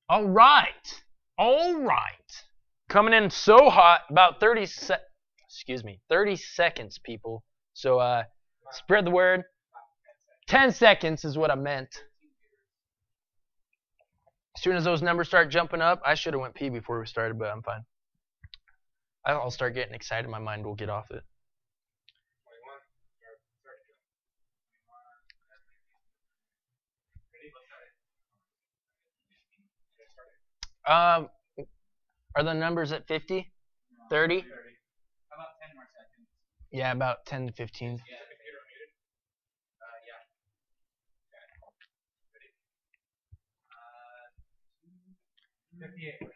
All right. All right. Coming in so hot, about 30 seconds, people. So spread the word. 10 seconds is what I meant. As soon as those numbers start jumping up, I should have went pee before we started, but I'm fine. I'll start getting excited. My mind will get off it. Are the numbers at 50? 30? About 10 more seconds. Yeah, about 10 to 15. Yeah. Ready? 58. Okay,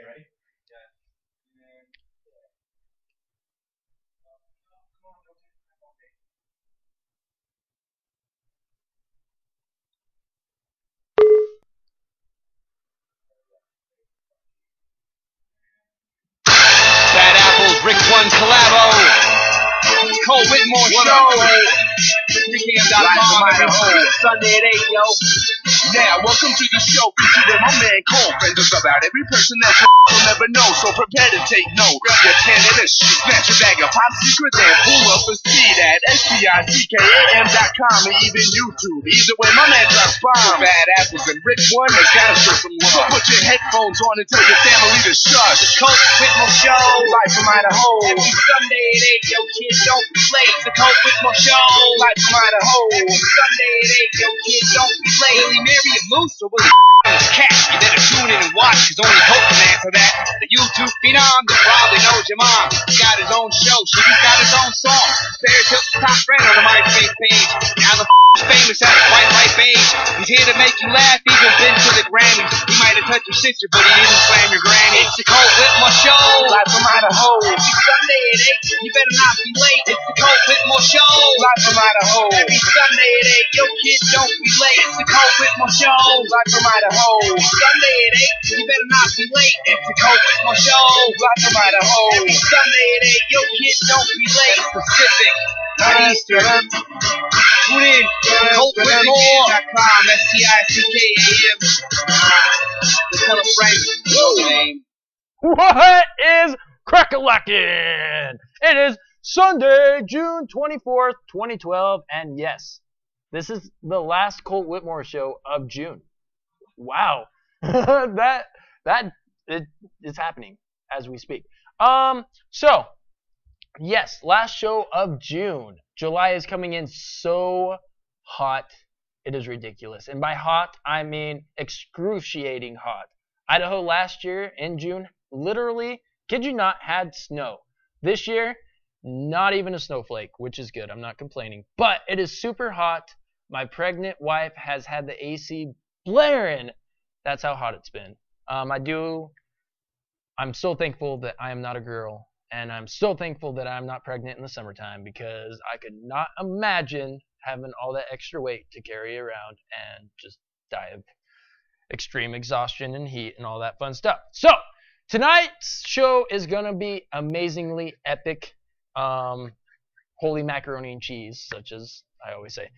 ready? Yeah. Bad Apples, Rick One Collabo. Colt Whitmore Show. Sunday at 8, yo. Now, welcome to the show featuring my man Cole. And just about every person that will never know, so prepare to take note. Grab your can and a sheet, snatch a bag of pop secrets and pull up a seat at SPICKAM.com and even YouTube. Either way, my man drops bombs. Bad Apples and Rick One has gotta show some love. So put your headphones on and tell your family to shush. The Colt Whitmore Show, live from Idaho. Every Sunday at 8, yo, kids, don't be late. The Colt Whitmore Show, live from Idaho. Every Sunday at 8, yo, kids, don't be late. Will he marry a moose or will he cat? You better tune in and watch, cause only Colt can answer that. The YouTube phenom that probably knows your mom. He's got his own show, he's got his own song. Bears Hilton's top friend on the MySpace page. Now the famous at a quite ripe age. He's here to make you laugh, even been to the Grammys. He might have touched your sister, but he didn't slam your granny. It's the Colt Whitmore Show, live from Idaho. Every Sunday at 8, you better not be late. It's the Colt Whitmore Show, live from Idaho. Every Sunday at 8, yo kids, don't be late. It's the Colt Whitmore Show, live from Idaho. Every Sunday at 8, you better not be late. It's the Colt Whitmore Show, live from Idaho. Every Sunday at 8, yo kids, don't be late. Pacific, not Eastern. Tune in, Colt Whitmore.com, STICKAM. Tell a friend, name. What is crack-a-lackin'? It is Sunday, June 24th, 2012, and yes, this is the last Colt Whitmore show of June. Wow, it's happening as we speak. So yes, last show of June. July is coming in so hot, it is ridiculous. And by hot, I mean excruciating hot. Idaho last year in June, literally, kid you not, had snow. This year, not even a snowflake, which is good. I'm not complaining. But it is super hot. My pregnant wife has had the AC blaring. That's how hot it's been. I'm so thankful that I am not a girl. And I'm so thankful that I'm not pregnant in the summertime, because I could not imagine having all that extra weight to carry around and just die of extreme exhaustion and heat and all that fun stuff. So tonight's show is going to be amazingly epic. Holy macaroni and cheese, such as I always say.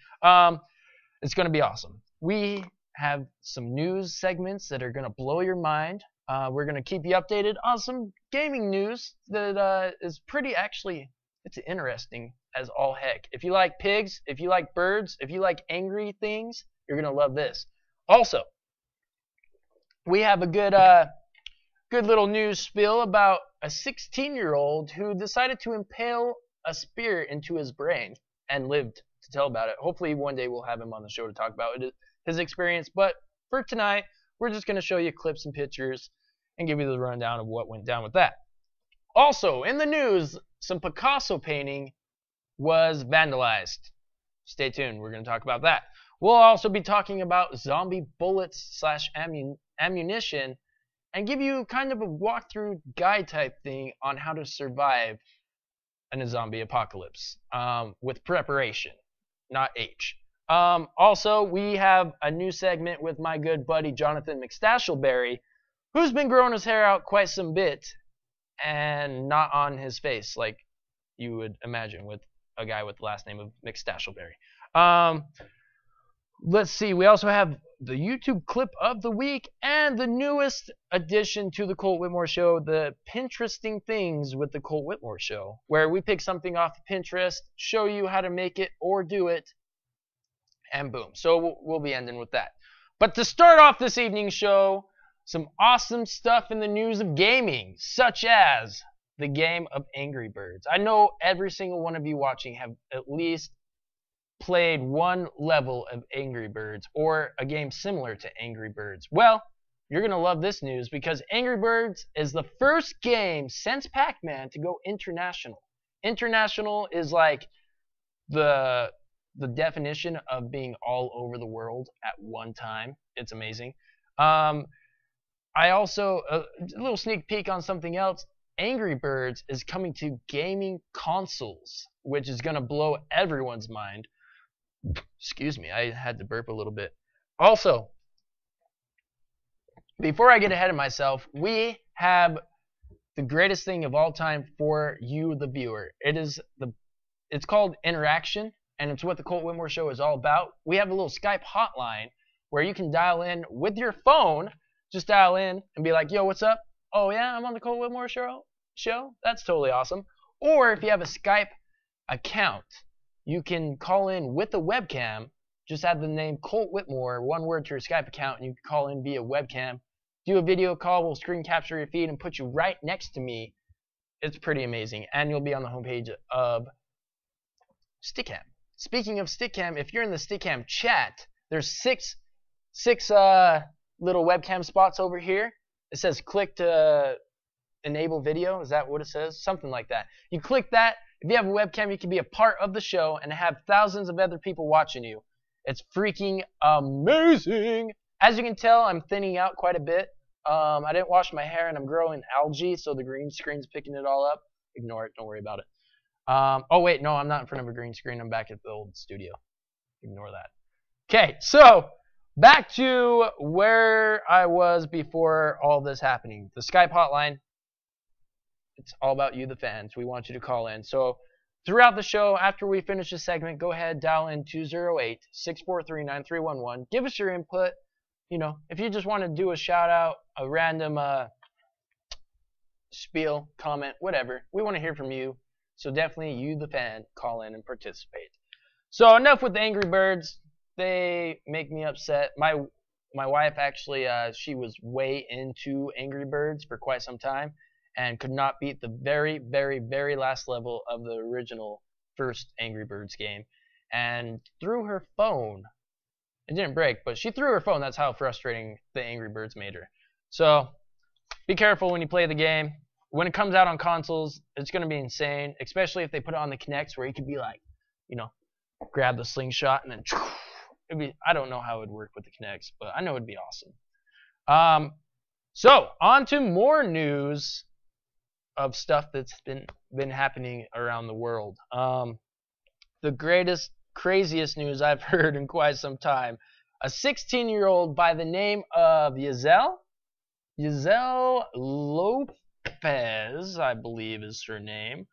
It's going to be awesome. We have some news segments that are going to blow your mind. We're going to keep you updated on some gaming news that is pretty, actually, it's interesting as all heck. If you like pigs, if you like birds, if you like angry things, you're going to love this. Also, we have a good little news spiel about a 16-year-old who decided to impale a spear into his brain and lived to tell about it. Hopefully one day we'll have him on the show to talk about his experience. But for tonight, we're just going to show you clips and pictures and give you the rundown of what went down with that. Also, in the news, some Picasso painting was vandalized. Stay tuned. We're going to talk about that. We'll also be talking about zombie bullets / ammunition and give you kind of a walkthrough guide type thing on how to survive in a zombie apocalypse with preparation, not H. Also, we have a new segment with my good buddy Jonathan McStashleberry, who's been growing his hair out quite some bit and not on his face like you would imagine with a guy with the last name of McStashleberry. Let's see. We also have the YouTube clip of the week, and the newest addition to the Colt Whitmore Show, the Pinteresting Things with the Colt Whitmore Show, where we pick something off of Pinterest, show you how to make it or do it, and boom. So we'll be ending with that. But to start off this evening's show, some awesome stuff in the news of gaming, such as the game of Angry Birds. I know every single one of you watching have at least played one level of Angry Birds or a game similar to Angry Birds. Well, you're going to love this news because Angry Birds is the first game since Pac-Man to go international. International is like the definition of being all over the world at one time. It's amazing. I also, a little sneak peek on something else, Angry Birds is coming to gaming consoles, which is going to blow everyone's mind. Excuse me, I had to burp a little bit. Also, before I get ahead of myself, we have the greatest thing of all time for you, the viewer. It's called interaction, and it's what the Colt Whitmore Show is all about. We have a little Skype hotline where you can dial in with your phone. Just dial in and be like, yo, what's up? Oh, yeah, I'm on the Colt Whitmore Show? That's totally awesome. Or if you have a Skype account, you can call in with a webcam. Just add the name Colt Whitmore, one word, to your Skype account, and you can call in via webcam. Do a video call, we'll screen capture your feed and put you right next to me. It's pretty amazing. And you'll be on the homepage of Stickam. Speaking of Stickam, if you're in the Stickam chat, there's six little webcam spots over here. It says click to enable video. Is that what it says? Something like that. You click that. If you have a webcam, you can be a part of the show and have thousands of other people watching you. It's freaking amazing. As you can tell, I'm thinning out quite a bit. I didn't wash my hair and I'm growing algae, so the green screen's picking it all up. Ignore it. Don't worry about it. Oh, wait. No, I'm not in front of a green screen. I'm back at the old studio. Ignore that. Okay, so back to where I was before all this happening. The Skype hotline. It's all about you, the fans. We want you to call in. So throughout the show, after we finish this segment, go ahead, dial in 208-643-9311. Give us your input. You know, if you just want to do a shout out, a random spiel, comment, whatever, we want to hear from you. So definitely you, the fan, call in and participate. So enough with the Angry Birds. They make me upset. My wife actually, she was way into Angry Birds for quite some time and could not beat the very, very, very last level of the original first Angry Birds game. And threw her phone. It didn't break, but she threw her phone. That's how frustrating the Angry Birds made her. So be careful when you play the game. When it comes out on consoles, it's going to be insane, especially if they put it on the Kinects where you could be like, you know, grab the slingshot and then I don't know how it would work with the Kinects, but I know it would be awesome. So on to more news of stuff that's been happening around the world. The greatest, craziest news I've heard in quite some time. A 16-year-old by the name of Yazel Lopez, I believe is her name,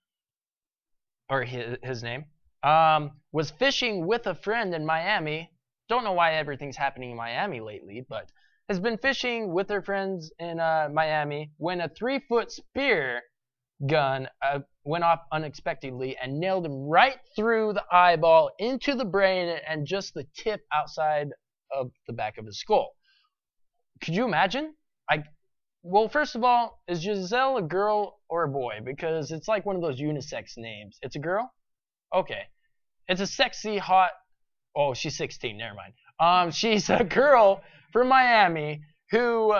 or his name, was fishing with a friend in Miami. Don't know why everything's happening in Miami lately, but has been fishing with her friends in Miami when a 3-foot spear gun went off unexpectedly and nailed him right through the eyeball, into the brain, and just the tip outside of the back of his skull. Could you imagine? Well, first of all, is Giselle a girl or a boy? Because it's like one of those unisex names. It's a girl? Okay. It's a sexy, hot... Oh, she's 16. Never mind. She's a girl from Miami who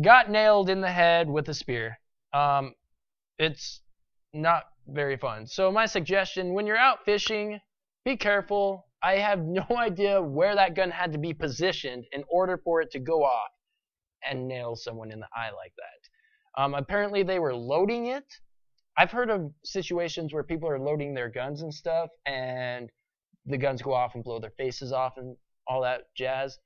got nailed in the head with a spear. It's not very fun. So my suggestion, when you're out fishing, be careful. I have no idea where that gun had to be positioned in order for it to go off and nail someone in the eye like that. Apparently they were loading it. I've heard of situations where people are loading their guns and stuff, and the guns go off and blow their faces off and all that jazz.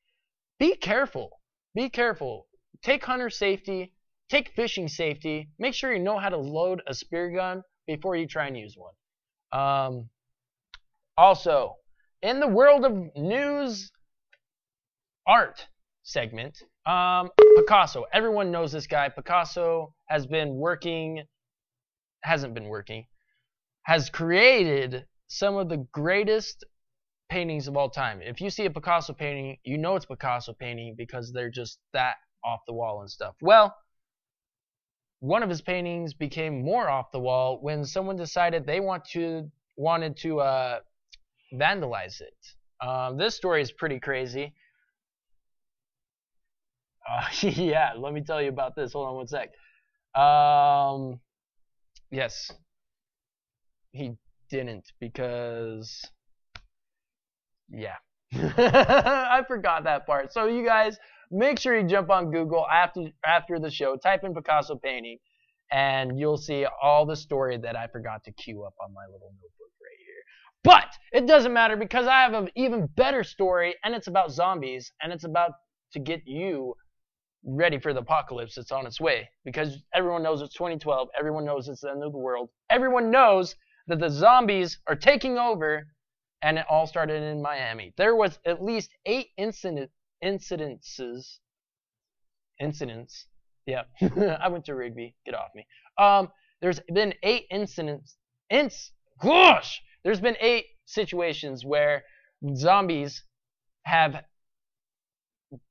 Be careful. Be careful. Take hunter safety. Take fishing safety. Make sure you know how to load a spear gun before you try and use one. Also, in the world of news art segment. Picasso. Everyone knows this guy. Picasso has created some of the greatest paintings of all time. If you see a Picasso painting, you know it's Picasso painting because they're just that off the wall and stuff. Well, one of his paintings became more off the wall when someone decided they wanted to vandalize it. This story is pretty crazy. Yeah, let me tell you about this. Hold on one sec. Yes, he didn't because, yeah. I forgot that part. So you guys, make sure you jump on Google after the show, type in Picasso painting, and you'll see all the story that I forgot to queue up on my little notebook right here. But it doesn't matter because I have an even better story, and it's about zombies, and it's about to get you ready for the apocalypse that's on its way. Because everyone knows it's 2012, everyone knows it's the end of the world, everyone knows that the zombies are taking over, and it all started in Miami. There was at least 8 incidents. Yeah, I went to Rigby. Get off me. There's been 8 incidents. There's been 8 situations where zombies have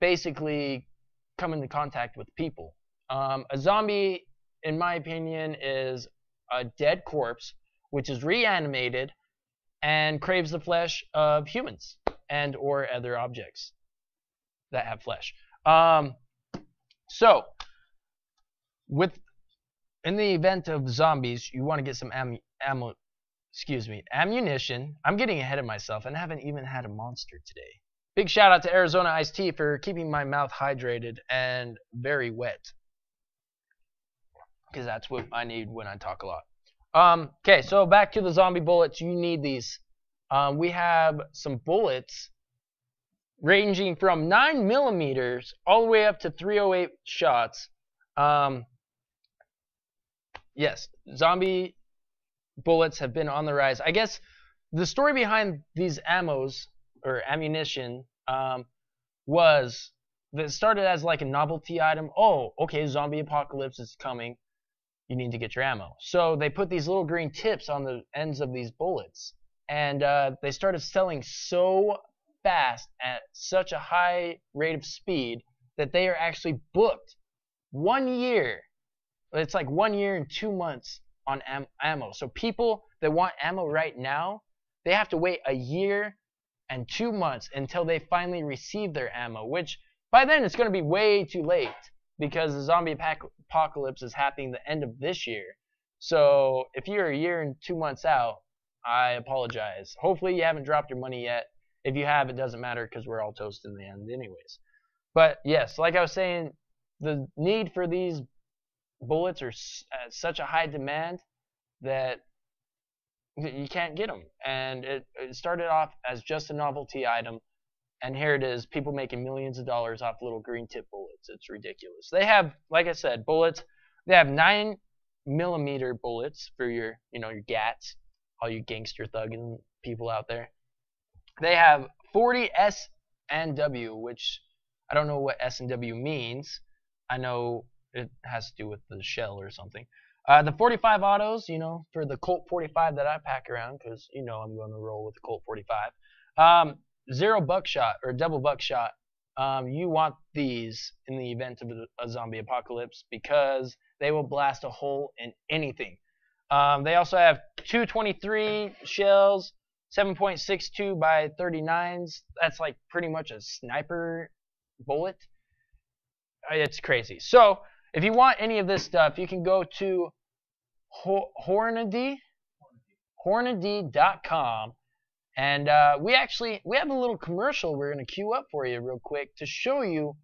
basically come into contact with people. A zombie, in my opinion, is a dead corpse which is reanimated and craves the flesh of humans and or other objects that have flesh. So, in the event of zombies, you want to get some ammunition. I'm getting ahead of myself and I haven't even had a monster today. Big shout out to Arizona Iced Tea for keeping my mouth hydrated and very wet. Because that's what I need when I talk a lot. Okay, so back to the zombie bullets. You need these. We have some bullets ranging from 9mm all the way up to 308 shots. Yes, zombie bullets have been on the rise. I guess the story behind these ammos or ammunition was that it started as like a novelty item. Oh, okay, zombie apocalypse is coming. You need to get your ammo. So they put these little green tips on the ends of these bullets. And they started selling so fast at such a high rate of speed that they are actually booked 1 year. It's like 1 year and 2 months on ammo. So people that want ammo right now, they have to wait 1 year and 2 months until they finally receive their ammo, which by then it's going to be way too late because the zombie apocalypse is happening the end of this year. So if you're 1 year and 2 months out, I apologize. Hopefully you haven't dropped your money yet. If you have, it doesn't matter because we're all toast in the end anyways. But yes, like I was saying, the need for these bullets are at such a high demand that you can't get them. And it started off as just a novelty item, and here it is, people making millions of dollars off little green tip bullets. It's ridiculous. They have, like I said, bullets. They have 9mm bullets for your, your GATs, all you gangster thugging people out there. They have 40 S and W, which I don't know what S and W means. I know it has to do with the shell or something. The 45 autos, for the Colt 45 that I pack around, because I'm going to roll with the Colt 45. 0 buckshot or double buckshot. You want these in the event of a zombie apocalypse because they will blast a hole in anything. They also have 223 shells, 7.62 by 39s. That's like pretty much a sniper bullet. It's crazy. So if you want any of this stuff, you can go to Hornady.com, and we have a little commercial we're going to queue up for you real quick to show you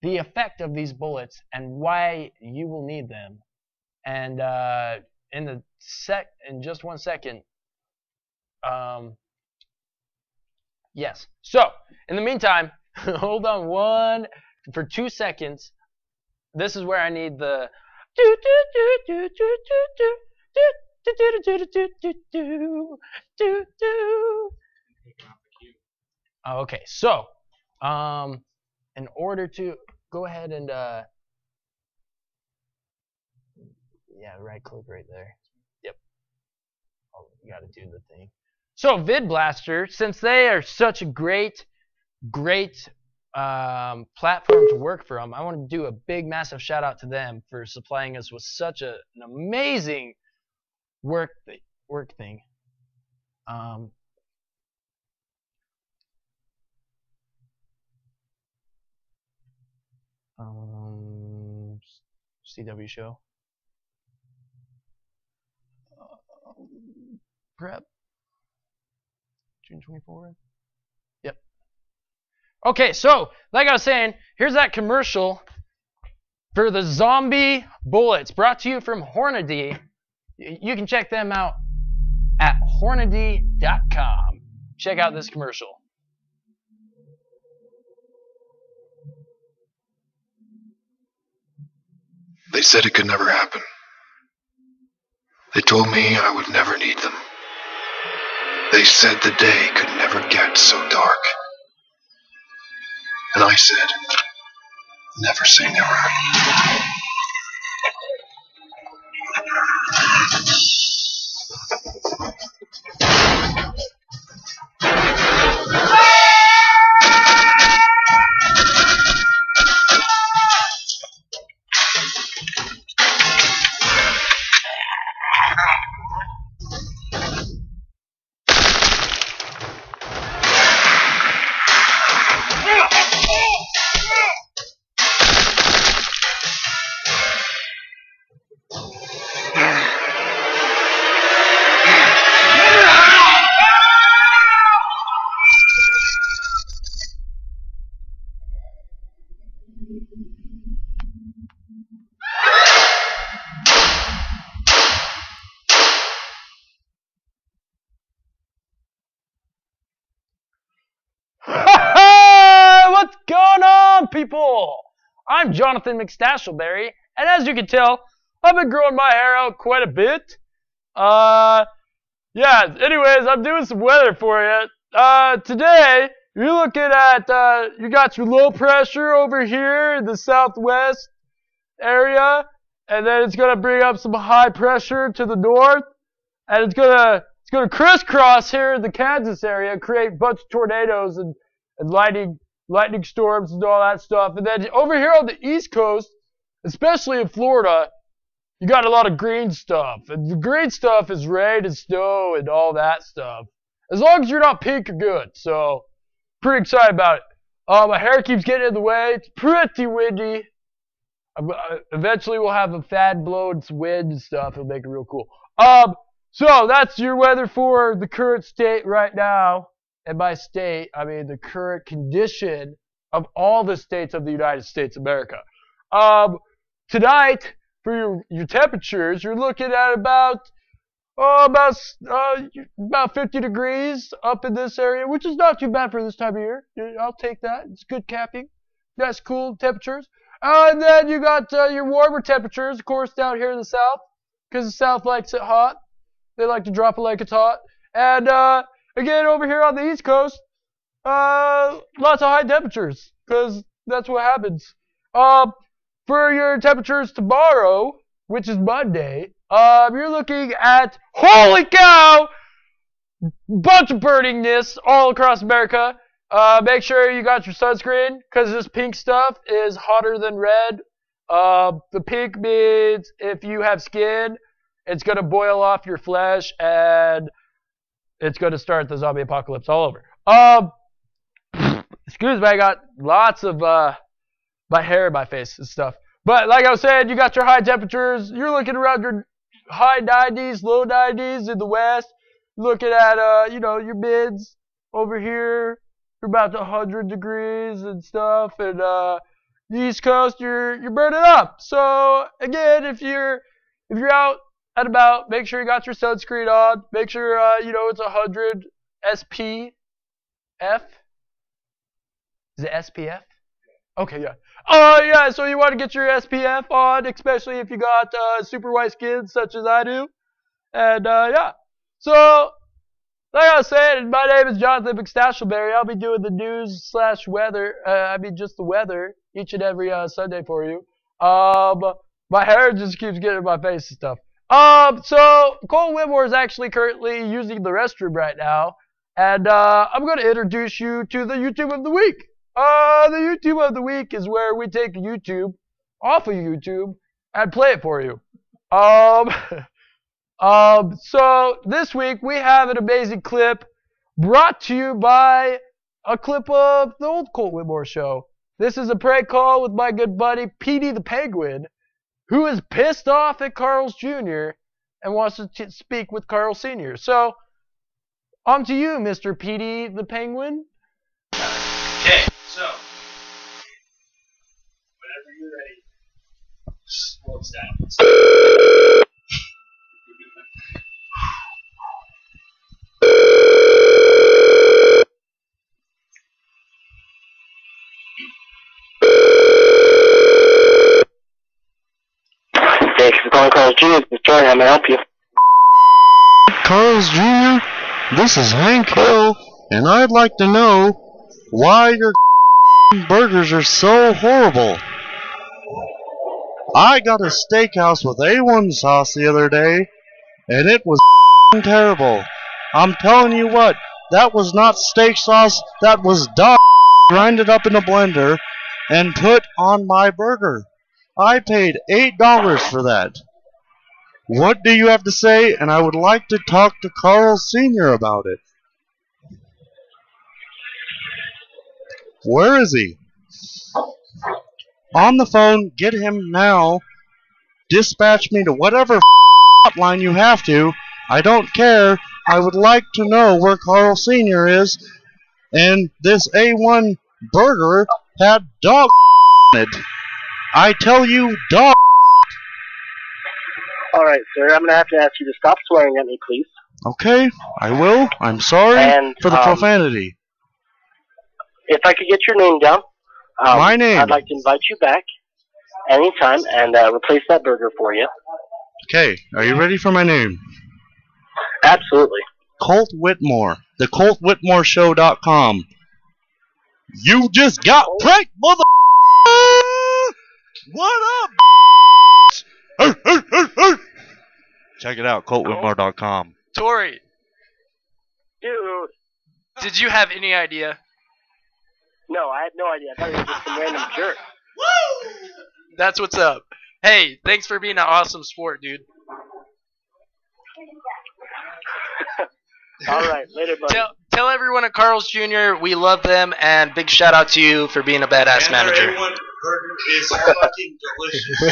the effect of these bullets and why you will need them. And in just 1 second. Yes. So in the meantime, hold on for 2 seconds. This is where I need the Okay, so in order to go ahead and yeah, right click right there. Yep. Oh, you got to do the thing. So VidBlaster, since they are such a great platform to work from, I want to do a big, massive shout out to them for supplying us with such an amazing work thing. CW show. Prep. June 24th. Yep. Okay, so like I was saying, here's that commercial for the zombie bullets brought to you from Hornady. You can check them out at Hornady.com. Check out this commercial. They said it could never happen. They told me I would never need them. They said the day could never get so dark. And I said, never say never. What's going on, people? I'm Jonathan McStashleberry, and as you can tell, I've been growing my hair out quite a bit. Yeah, anyways, I'm doing some weather for you. Today, you're looking at, you got your low pressure over here in the southwest area, and then it's going to bring up some high pressure to the north, and it's going to crisscross here in the Kansas area, create a bunch of tornadoes and lightning storms and all that stuff. And then over here on the East Coast, especially in Florida, you got a lot of green stuff. And the green stuff is rain and snow and all that stuff. As long as you're not pink, you're good. So, pretty excited about it. My hair keeps getting in the way. It's pretty windy. Eventually we'll have a fan blowing some wind and stuff. It'll make it real cool. So that's your weather for the current state right now. And by state, I mean the current condition of all the states of the United States of America. Tonight, for your temperatures, you're looking at about 50 degrees up in this area, which is not too bad for this time of year. I'll take that. It's good camping. That's cool temperatures. And then you got your warmer temperatures, of course, down here in the South, because the South likes it hot. They like to drop it like it's hot. And again, over here on the East Coast, lots of high temperatures, because that's what happens. For your temperatures tomorrow, which is Monday, you're looking at, holy cow, bunch of burningness all across America. Make sure you got your sunscreen, because this pink stuff is hotter than red. The pink means if you have skin, it's going to boil off your flesh, and it's going to start the zombie apocalypse all over. Excuse me, I got lots of my hair in my face and stuff. But like I was saying, you got your high temperatures. You're looking around your high 90s, low 90s in the west. Looking at, your mids over here. You're about to 100 degrees and stuff. And the East Coast, you're burning up. So again, if you're out and about, make sure you got your sunscreen on. Make sure it's 100 SPF. Is it SPF? Okay, yeah. Yeah, so you want to get your SPF on, especially if you got super white skin such as I do. And yeah. So like I said, my name is Jonathan McStashleberry. I'll be doing the news/weather. Just the weather each and every Sunday for you. My hair just keeps getting in my face and stuff. So Colt Whitmore is actually currently using the restroom right now, and I'm going to introduce you to the YouTube of the week. The YouTube of the week is where we take YouTube off of YouTube and play it for you. So this week we have an amazing clip brought to you by a clip of the old Colt Whitmore show. This is a prank call with my good buddy Petey the Penguin, who is pissed off at Carl's Jr. and wants to speak with Carl Sr. So, on to you, Mr. Petey the Penguin. Okay, so whenever you're ready, slow us down. Thanks for calling Carl's Jr. This is Jordan. How may I help you? Carl's Jr., this is Hank Hill, and I'd like to know why your burgers are so horrible. I got a steakhouse with A1 sauce the other day, and it was terrible. I'm telling you what, that was not steak sauce, that was dog grinded up in a blender and put on my burger. I paid $8 for that. What do you have to say? And I would like to talk to Carl Sr. about it. Where is he? On the phone, get him now. Dispatch me to whatever hotline you have to. I don't care. I would like to know where Carl Sr. is. And this A1 burger had dog in it. I tell you, dog. Alright, sir. I'm going to have to ask you to stop swearing at me, please. Okay, I will. I'm sorry And, for the profanity. If I could get your name down. My name. I'd like to invite you back anytime and replace that burger for you. Okay, are you ready for my name? Absolutely. Colt Whitmore. The ColtWhitmoreShow.com. You just got pranked, mother. What up? Check it out, ColtWhitmore.com. Tori, Dude. did you have any idea? No, I had no idea. I thought you were just some random jerk. That's what's up. Hey, thanks for being an awesome sport, dude. Alright, later, buddy. Tell everyone at Carl's Jr. we love them, and big shout out to you for being a badass manager. Burger is fucking delicious.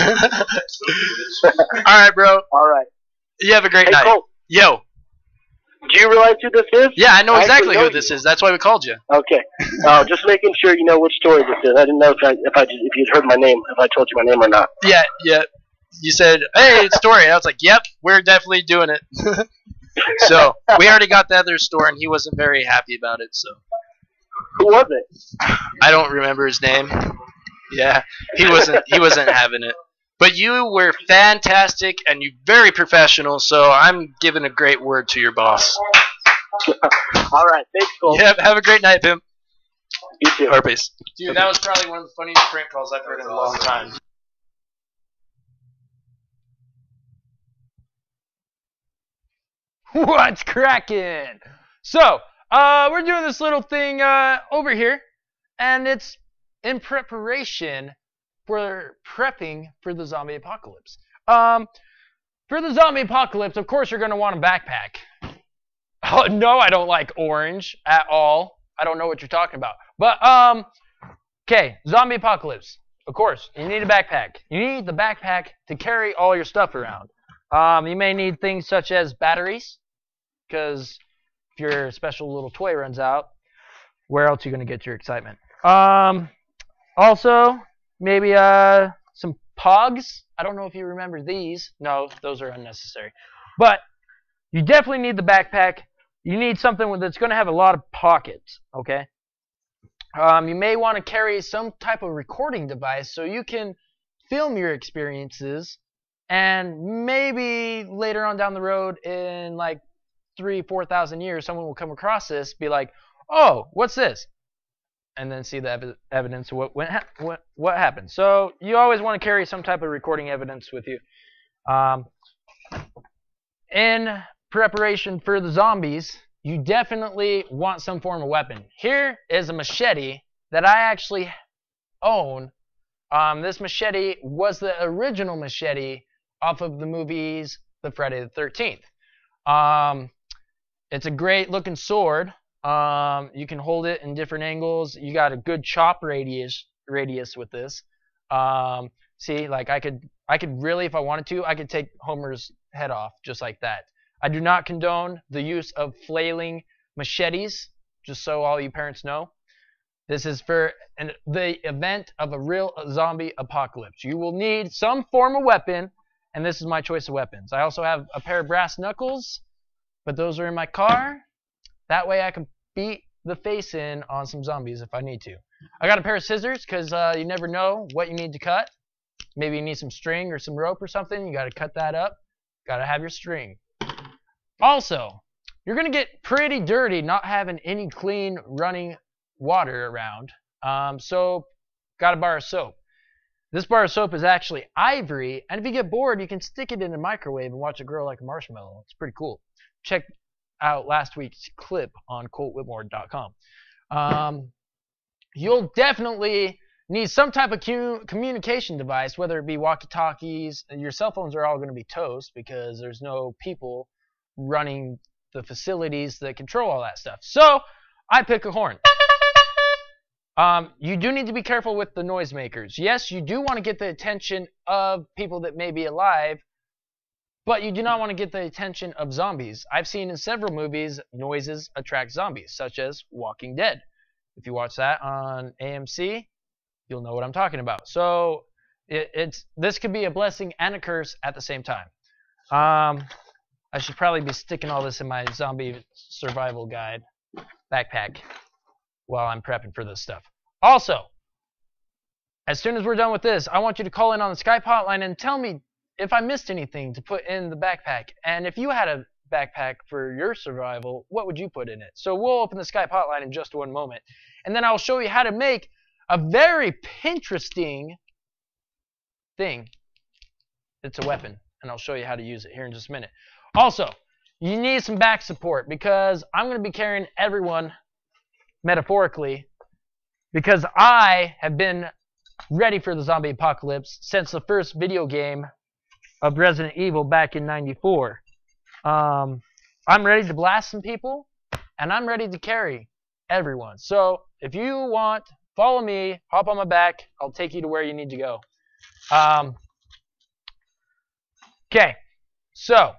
Alright, bro. Alright. You have a great Hey, night. Colt, Yo. do you realize who this is? Yeah, I know I exactly actually who know this is. That's why we called you. Okay. Just making sure you know which story this is. I didn't know if you'd heard my name, if I told you my name or not. Yeah. You said, hey, it's Tori. I was like, yep, we're definitely doing it. So, we already got the other store, and he wasn't very happy about it, so. Who was it? I don't remember his name. Yeah, he wasn't having it. But you were fantastic, and you very professional, so I'm giving a great word to your boss. Alright, thanks, Cole. Yeah, have a great night, Pim. You too. Or peace. Dude, that was probably one of the funniest prank calls I've heard in a long time. What's cracking? So, we're doing this little thing over here, and it's in preparation for prepping for the zombie apocalypse. For the zombie apocalypse, of course, you're going to want a backpack. Oh, no, I don't like orange at all. I don't know what you're talking about. But, okay, zombie apocalypse. Of course, you need a backpack. You need the backpack to carry all your stuff around. You may need things such as batteries, because if your special little toy runs out, where else are you going to get your excitement? Also, maybe some pogs. I don't know if you remember these. No, those are unnecessary. But you definitely need the backpack. You need something that's going to have a lot of pockets, okay? You may want to carry some type of recording device so you can film your experiences, and maybe later on down the road in like 4,000 years, someone will come across this, be like, oh, what's this? And then see the evidence of what happened. So you always want to carry some type of recording evidence with you. In preparation for the zombies, you definitely want some form of weapon. Here is a machete that I actually own. This machete was the original machete off of the movies The Friday the 13th. It's a great looking sword. You can hold it in different angles. You got a good chop radius with this. See, like I could really, if I wanted to, I could take Homer's head off just like that. I do not condone the use of flailing machetes, just so all you parents know. This is for the event of a real zombie apocalypse. You will need some form of weapon, and this is my choice of weapons. I also have a pair of brass knuckles, but those are in my car. That way I can beat the face in on some zombies if I need to. I got a pair of scissors because you never know what you need to cut. Maybe you need some string or some rope or something. You got to cut that up. Got to have your string. Also, you're going to get pretty dirty not having any clean running water around. So, got to borrow soap. This bar of soap is actually ivory, and if you get bored, you can stick it in a microwave and watch it grow like a marshmallow. It's pretty cool. Check out last week's clip on coltwhitmore.com. You'll definitely need some type of communication device, whether it be walkie-talkies. Your cell phones are all going to be toast because there's no people running the facilities that control all that stuff. So I pick a horn. You do need to be careful with the noisemakers. Yes, you do want to get the attention of people that may be alive, but you do not want to get the attention of zombies. I've seen in several movies noises attract zombies, such as Walking Dead. If you watch that on AMC, you'll know what I'm talking about. So this could be a blessing and a curse at the same time. I should probably be sticking all this in my zombie survival guide backpack while I'm prepping for this stuff. Also, as soon as we're done with this, I want you to call in on the Skype hotline and tell me if I missed anything to put in the backpack. And if you had a backpack for your survival, what would you put in it? So we'll open the Skype hotline in just one moment. And then I'll show you how to make a very Pinteresting thing. It's a weapon. And I'll show you how to use it here in just a minute. Also, you need some back support because I'm going to be carrying everyone metaphorically because I have been ready for the zombie apocalypse since the first video game of Resident Evil back in '94. I'm ready to blast some people and I'm ready to carry everyone. So if you want, follow me, hop on my back, I'll take you to where you need to go. Okay, so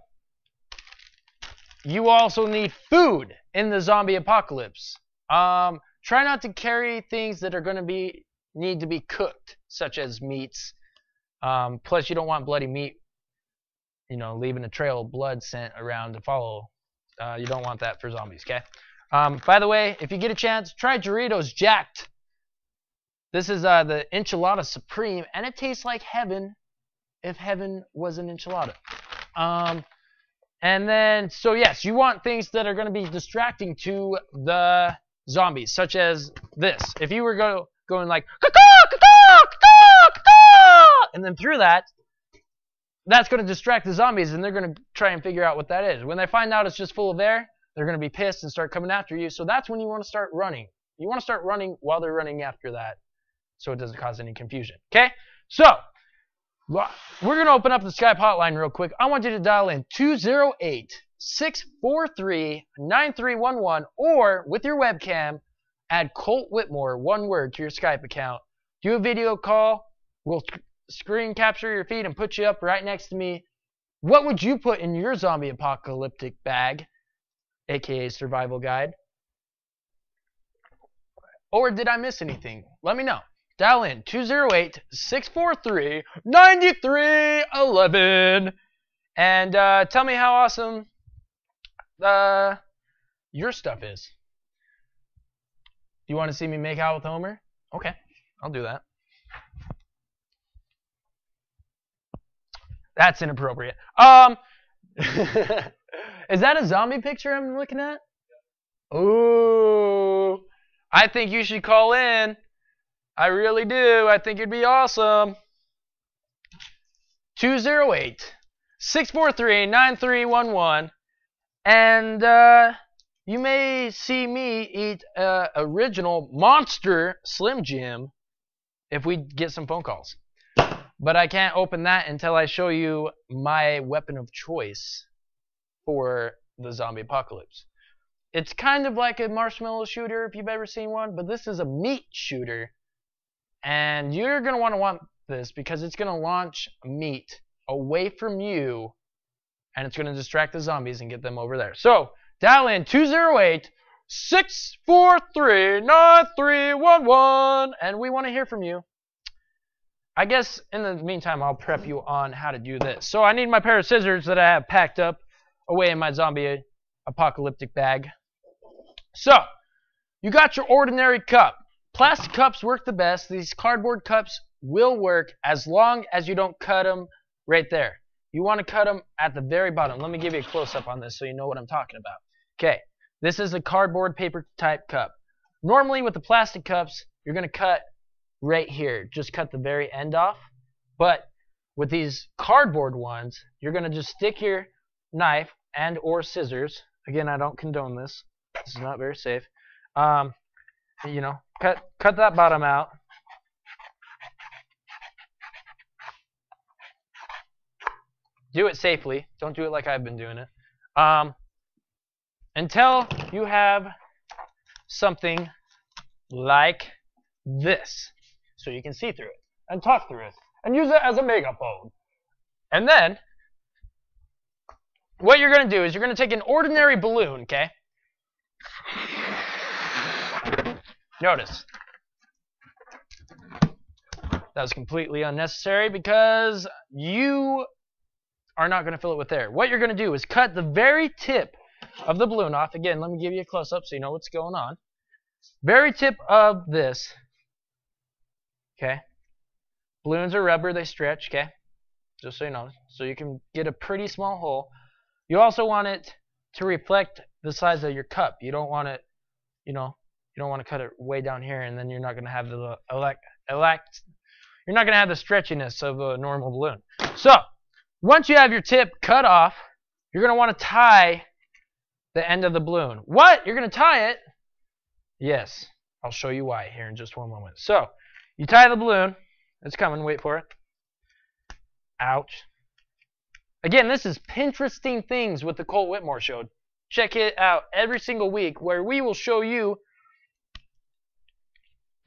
you also need food in the zombie apocalypse. Try not to carry things that are going to need to be cooked, such as meats. Plus, you don't want bloody meat, leaving a trail of blood scent around to follow. You don't want that for zombies, okay? By the way, if you get a chance, try Doritos Jacked. This is the Enchilada Supreme, and it tastes like heaven if heaven was an enchilada. And then, so yes, you want things that are going to be distracting to the zombies, such as this. If you were going like, caw-caw, caw-caw, caw-caw, caw-caw, and then through that, that's going to distract the zombies, and they're going to try and figure out what that is. When they find out it's just full of air, they're going to be pissed and start coming after you, so that's when you want to start running. You want to start running while they're running after that, so it doesn't cause any confusion. Okay? So, we're going to open up the Skype hotline real quick. I want you to dial in 208-643-9311 or with your webcam, add Colt Whitmore, one word, to your Skype account. Do a video call. We'll screen capture your feed and put you up right next to me. What would you put in your zombie apocalyptic bag, aka survival guide? Or did I miss anything? Let me know. Dial in 208-643-9311 and tell me how awesome your stuff is. Do you want to see me make out with Homer? Okay, I'll do that. That's inappropriate. Is that a zombie picture I'm looking at? Ooh. I think you should call in. I really do. I think it'd be awesome. 208-643-9311. And you may see me eat original Monster Slim Jim if we get some phone calls. But I can't open that until I show you my weapon of choice for the zombie apocalypse. It's kind of like a marshmallow shooter if you've ever seen one, but this is a meat shooter. And you're going to want this because it's going to launch meat away from you, and it's going to distract the zombies and get them over there. So, dial in 208-643-9311, and we want to hear from you. I guess in the meantime, I'll prep you on how to do this. So, I need my pair of scissors that I have packed up away in my zombie apocalyptic bag. So, you got your ordinary cup. Plastic cups work the best. These cardboard cups will work as long as you don't cut them right there. You want to cut them at the very bottom. Let me give you a close-up on this so you know what I'm talking about. Okay, this is a cardboard paper type cup. Normally with the plastic cups, you're going to cut right here. Just cut the very end off. But with these cardboard ones, you're going to just stick your knife and or scissors. Again, I don't condone this. This is not very safe. You know, cut that bottom out. Do it safely. Don't do it like I've been doing it. Until you have something like this. So you can see through it and talk through it and use it as a megaphone. And then what you're going to do is you're going to take an ordinary balloon, okay? Notice. That was completely unnecessary because you are not going to fill it with air. What you're going to do is cut the very tip of the balloon off. Again, let me give you a close-up so you know what's going on. Very tip of this. Okay. Balloons are rubber. They stretch, okay? Just so you know. So you can get a pretty small hole. You also want it to reflect the size of your cup. You don't want it, you know, you don't want to cut it way down here, and then you're not going to have the you're not going to have the stretchiness of a normal balloon. So, once you have your tip cut off, you're going to want to tie the end of the balloon. What? You're going to tie it? Yes. I'll show you why here in just one moment. So, you tie the balloon. It's coming. Wait for it. Ouch. Again, this is Pinteresting Things with the Colt Whitmore Show. Check it out every single week where we will show you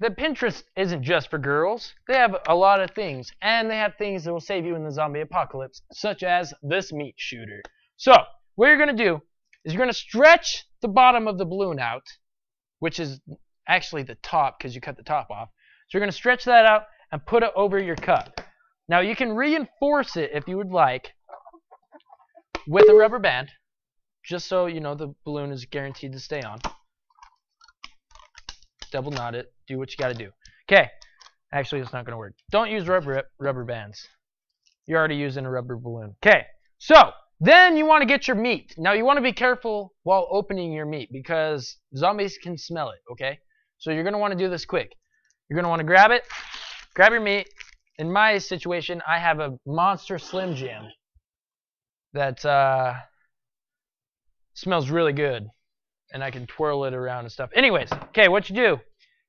that Pinterest isn't just for girls. They have a lot of things, and they have things that will save you in the zombie apocalypse, such as this meat shooter. So, what you're going to do is you're going to stretch the bottom of the balloon out, which is actually the top because you cut the top off. So you're going to stretch that out and put it over your cup. Now, you can reinforce it if you would like with a rubber band, just so you know the balloon is guaranteed to stay on. Double knot it. Do what you got to do. Okay. Actually, it's not going to work. Don't use rubber bands. You're already using a rubber balloon. Okay. So, then you want to get your meat. Now, you want to be careful while opening your meat because zombies can smell it, okay? So, you're going to want to do this quick. You're going to want to grab it. Grab your meat. In my situation, I have a Monster Slim Jim that smells really good. And I can twirl it around and stuff. Anyways, okay, what you do,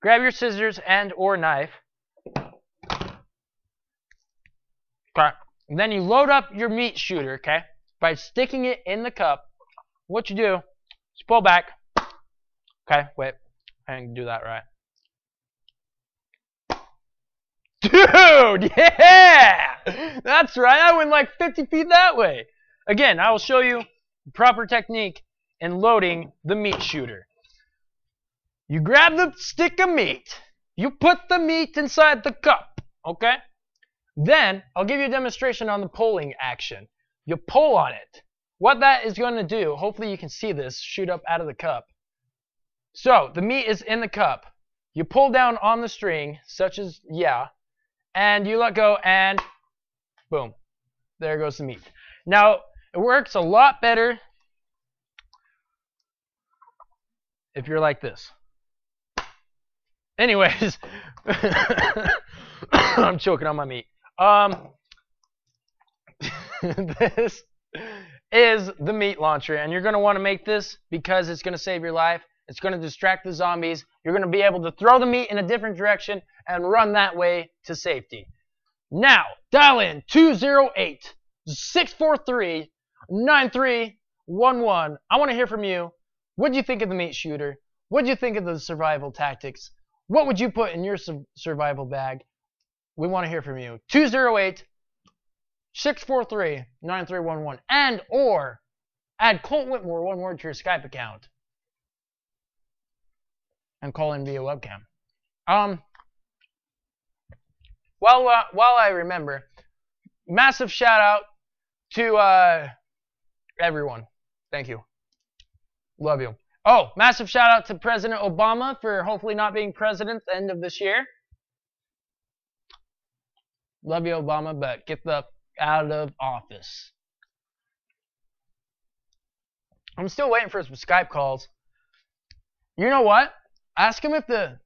grab your scissors and or knife. Okay. And then you load up your meat shooter, okay, by sticking it in the cup. What you do is pull back. Okay, wait, I didn't do that right. Dude, yeah! That's right, I went like 50 feet that way. Again, I will show you the proper technique in loading the meat shooter. You grab the stick of meat. You put the meat inside the cup, okay? Then, I'll give you a demonstration on the pulling action. You pull on it. What that is going to do, hopefully you can see this, shoot up out of the cup. So, the meat is in the cup. You pull down on the string, such as, yeah, and you let go, and boom. There goes the meat. Now, it works a lot better if you're like this. Anyways, I'm choking on my meat. This is the meat launcher, and you're going to want to make this because it's going to save your life. It's going to distract the zombies. You're going to be able to throw the meat in a different direction and run that way to safety. Now, dial in 208-643-9311. I want to hear from you. What do you think of the meat shooter? What do you think of the survival tactics? What would you put in your survival bag? We want to hear from you. 208-643-9311. And or add Colt Whitmore, one word, to your Skype account. And call in via webcam. While I remember, massive shout out to everyone. Thank you. Love you. Oh, massive shout out to President Obama for hopefully not being president at the end of this year. Love you, Obama, but get the out of office. I'm still waiting for some Skype calls. You know what? Ask him if the...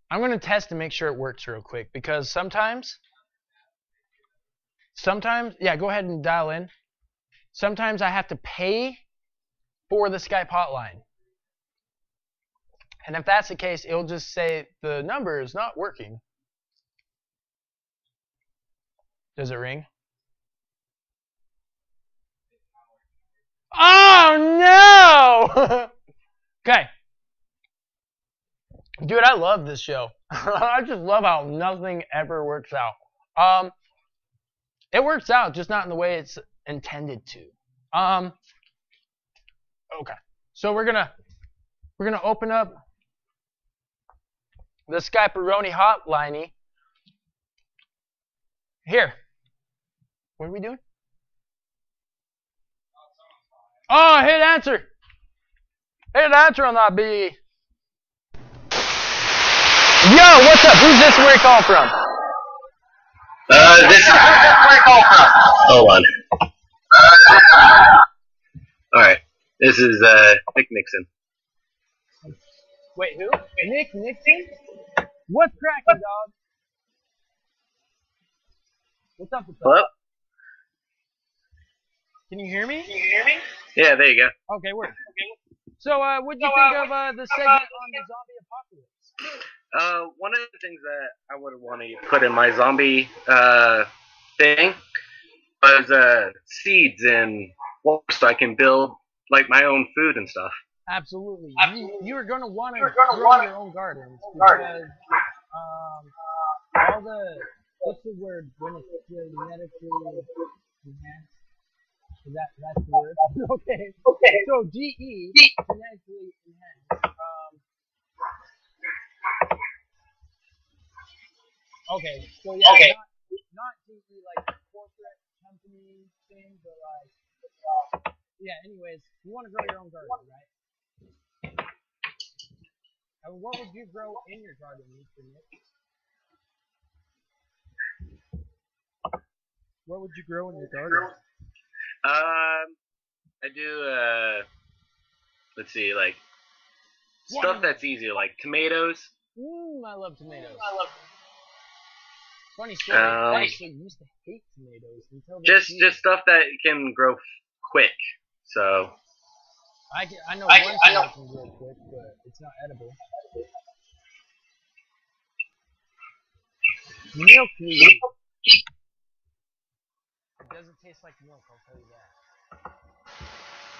I'm going to test to make sure it works real quick, because sometimes, yeah, go ahead and dial in. Sometimes I have to pay for the Skype hotline. And if that's the case, it'll just say the number is not working. Does it ring? Oh no! Okay. Dude, I love this show. I just love how nothing ever works out. It works out, just not in the way it's intended to. Okay. So we're gonna open up the Skype-a-roni hotline. Here. What are we doing? Oh, hit answer. Hit answer on that B. Yo, what's up? Who's this? Where you calling from? This is where you calling from. Hold on. Alright. This is, Nick Nixon. Wait, who? Nick Nixon? What's cracking, dog? What's up with that? Hello? Can you hear me? Yeah, there you go. Okay, word. So, what'd you think of the segment on the zombie apocalypse? One of the things that I would want to put in my zombie, thing was, seeds and so I can build, like, my own food and stuff. Absolutely. You are going to want to grow your own gardens because, all the, what's the word when it's genetically enhanced? That's the word. Okay. So GE, genetically enhanced. Okay. So yeah, not GE like corporate company thing, but like, yeah. Anyways, you want to grow your own garden, right? And what would you grow in your garden, Mr. Nick? What would you grow in your garden? I do, let's see, like, stuff that's easier, like tomatoes. I love tomatoes. Funny story, I actually used to hate tomatoes until just stuff that can grow quick, so. I know one thing that can grow quick, but it's not edible. Milkweed. It doesn't taste like milk, I'll tell you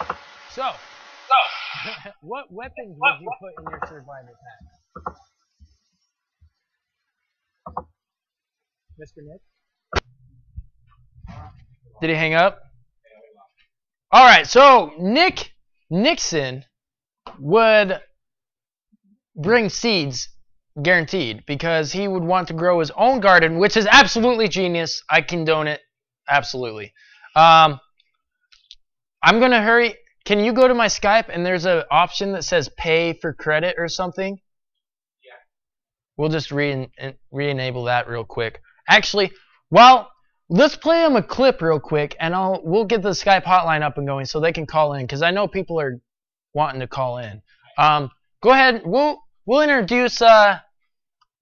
that. So what weapons would you put in your survival pack? Mr. Nick? Did he hang up? Alright, so Nick Nixon would bring seeds, guaranteed, because he would want to grow his own garden, which is absolutely genius. I condone it. Absolutely. I'm going to hurry. Can you go to my Skype and there's an option that says pay for credit or something? Yeah. We'll just re-enable that real quick. Actually, well, let's play them a clip real quick and we'll get the Skype hotline up and going so they can call in, because I know people are wanting to call in. Go ahead. We'll introduce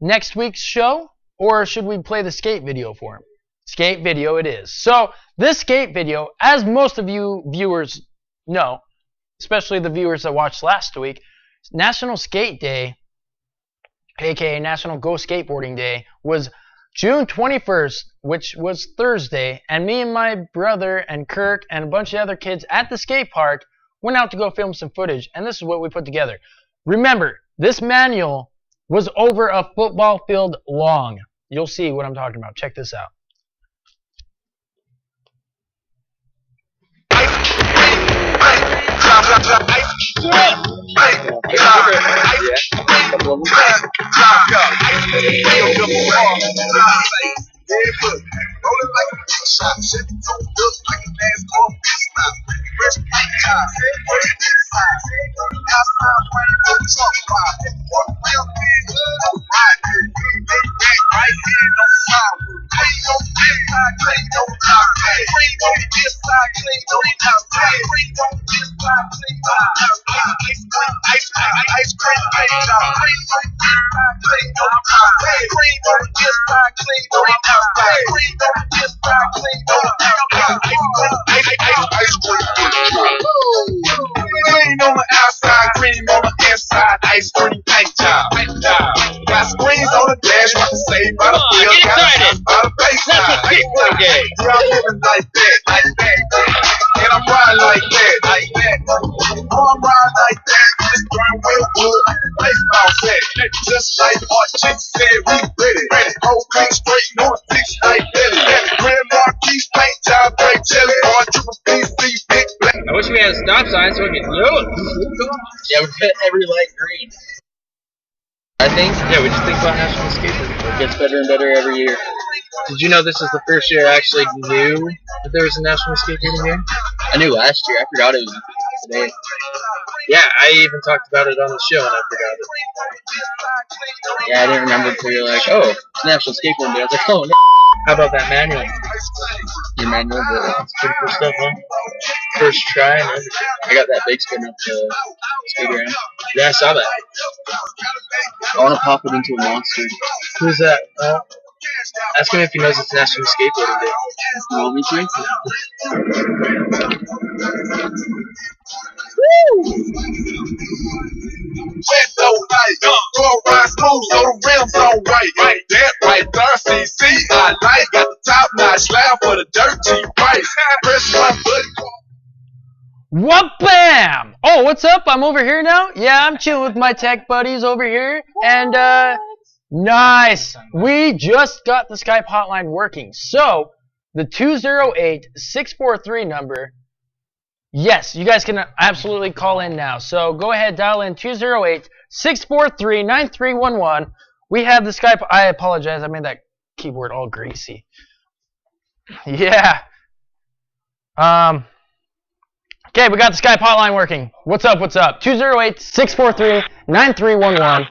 next week's show, or should we play the skate video for him? Skate video it is. So this skate video, as most of you viewers know, especially the viewers that watched last week, National Skate Day, aka National Go Skateboarding Day, was June 21st, which was Thursday, and me and my brother and Kirk and a bunch of other kids at the skate park went out to go film some footage, and this is what we put together. Remember, this manual was over a football field long. You'll see what I'm talking about. Check this out. Green on the outside, cream on the inside, ice cream paint job. Got screens on the dash, like to save by the field, got a by the baseline. Yeah, I'm living like that, and I'm riding like that. Oh, I'm riding like that, this darn wheel wood, baseball set. Just like Art Chicks said, we ready. Whole click straight, north six like belly. Grand Marquis paint job, break jelly, on triple PC, big black. I wish we had a stop sign so we could do it. Yeah, we put every light green. I think, yeah, we just think about National Skateboarding Day. It gets better and better every year. Did you know this is the first year I actually knew that there was a National Skateboarding Day? I knew last year. I forgot it was today. Yeah, I even talked about it on the show and I forgot it. Yeah, I didn't remember until you're like, oh, it's National Skateboarding Day. I was like, oh, no. How about that manual? Your manual, that's pretty cool stuff, huh? First try and everything. I got that big spin up the skate around. Yeah, I saw that. I want to pop it into a monster. Who's that? Ask him if he knows it's National Skateboarding Day. You want me to? Wet though, like, go ride smooth, so the rims on right. That right there, CC, I like. Got the top notch slab for the dirt cheap price. Press my button. What bam! Oh, what's up? I'm over here now? Yeah, I'm chilling with my tech buddies over here. And, nice! We just got the Skype hotline working. So, the 208-643 number, yes, you guys can absolutely call in now. So, go ahead, dial in 208-643-9311. We have the Skype. I apologize, I made that keyboard all greasy. Yeah. Okay, we got the Skype hotline working. What's up, what's up? 208-643-9311.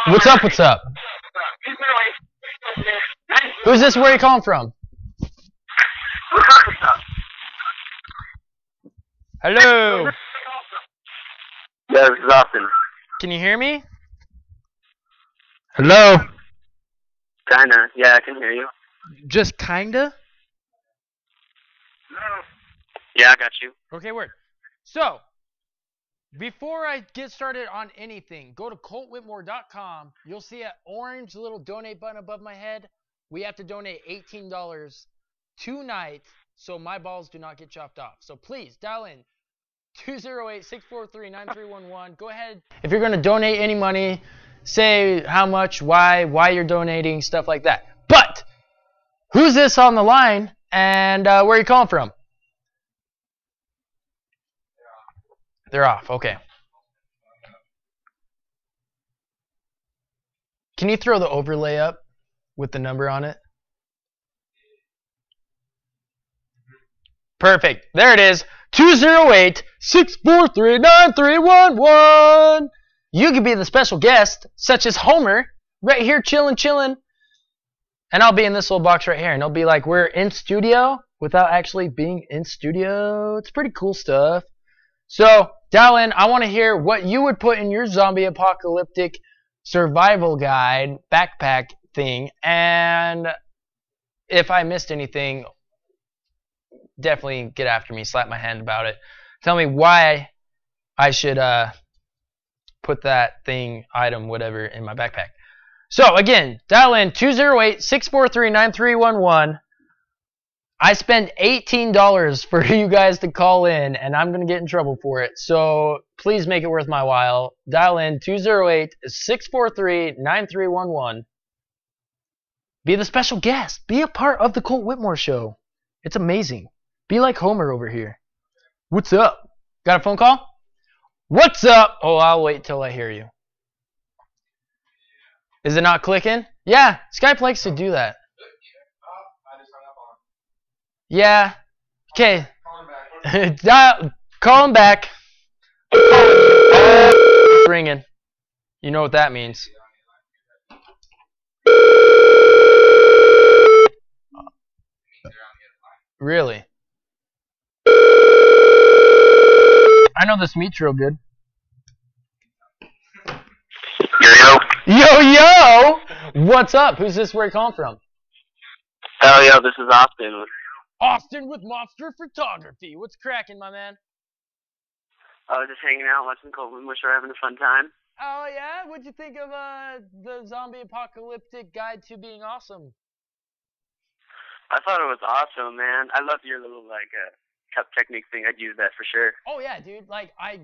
What's up, what's up? Who's this? Where are you calling from? Hello? Yeah, this is Austin. Can you hear me? Hello? Kinda. Yeah, I can hear you. Just kinda? Yeah, I got you. Okay, word. So, before I get started on anything, go to coltwhitmore.com. You'll see an orange little donate button above my head. We have to donate $18 tonight so my balls do not get chopped off. So please, dial in 208-643-9311. Go ahead. If you're going to donate any money, say how much, why you're donating, stuff like that. But, who's this on the line, and where are you calling from? They're off, okay. Can you throw the overlay up with the number on it? Perfect. There it is. 208-643-9311. You could be the special guest, such as Homer, right here chilling. And I'll be in this little box right here, and it'll be like we're in studio without actually being in studio. It's pretty cool stuff. So, dial in. I want to hear what you would put in your zombie apocalyptic survival guide backpack thing. And if I missed anything, definitely get after me. Slap my hand about it. Tell me why I should put that thing, item, whatever, in my backpack. So, again, dial in 208-643-9311. I spend $18 for you guys to call in, and I'm going to get in trouble for it. So, please make it worth my while. Dial in 208-643-9311. Be the special guest. Be a part of the Colt Whitmore show. It's amazing. Be like Homer over here. What's up? Got a phone call? What's up? Oh, I'll wait till I hear you. Is it not clicking? Yeah, Skype likes to do that. Yeah. Okay. Call him back. It's ringing. You know what that means. Really? I know this meat's real good. Yo. Yo, yo! What's up? Who's this? Where you calling from? Oh, yo, this is Austin. Austin with Monster Photography. What's cracking, my man? I was just hanging out, watching Colt Whitmore show, having a fun time. Oh, yeah? What'd you think of the zombie apocalyptic guide to being awesome? I thought it was awesome, man. I love your little, cup technique thing. I'd use that for sure. Oh, yeah, dude. Like, I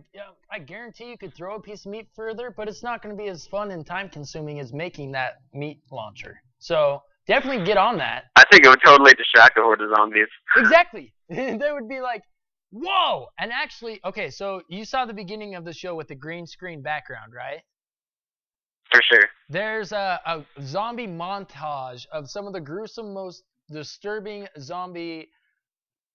guarantee you could throw a piece of meat further, but it's not going to be as fun and time-consuming as making that meat launcher. So, definitely get on that. I think it would totally distract a horde of zombies. Exactly. They would be like, whoa! And actually, okay, so you saw the beginning of the show with the green screen background, right? For sure. There's a zombie montage of some of the gruesome, most disturbing zombie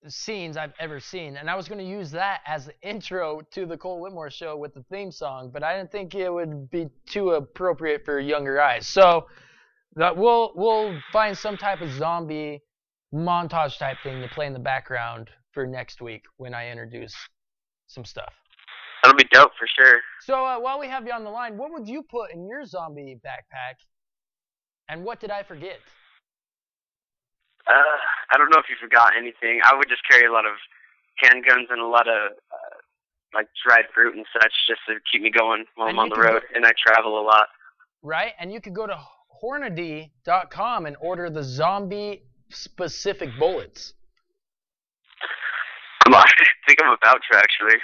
scenes I've ever seen. And I was going to use that as the intro to the Colt Whitmore show with the theme song, but I didn't think it would be too appropriate for younger eyes. So we'll find some type of zombie montage type thing to play in the background for next week when I introduce some stuff. That'll be dope for sure. So while we have you on the line, what would you put in your zombie backpack? And what did I forget? I don't know if you forgot anything. I would just carry a lot of handguns and a lot of dried fruit and such, just to keep me going while I'm on the road. And I travel a lot. Right, and you could go to Hornady.com and order the zombie-specific bullets. Come on, I think I'm about to actually.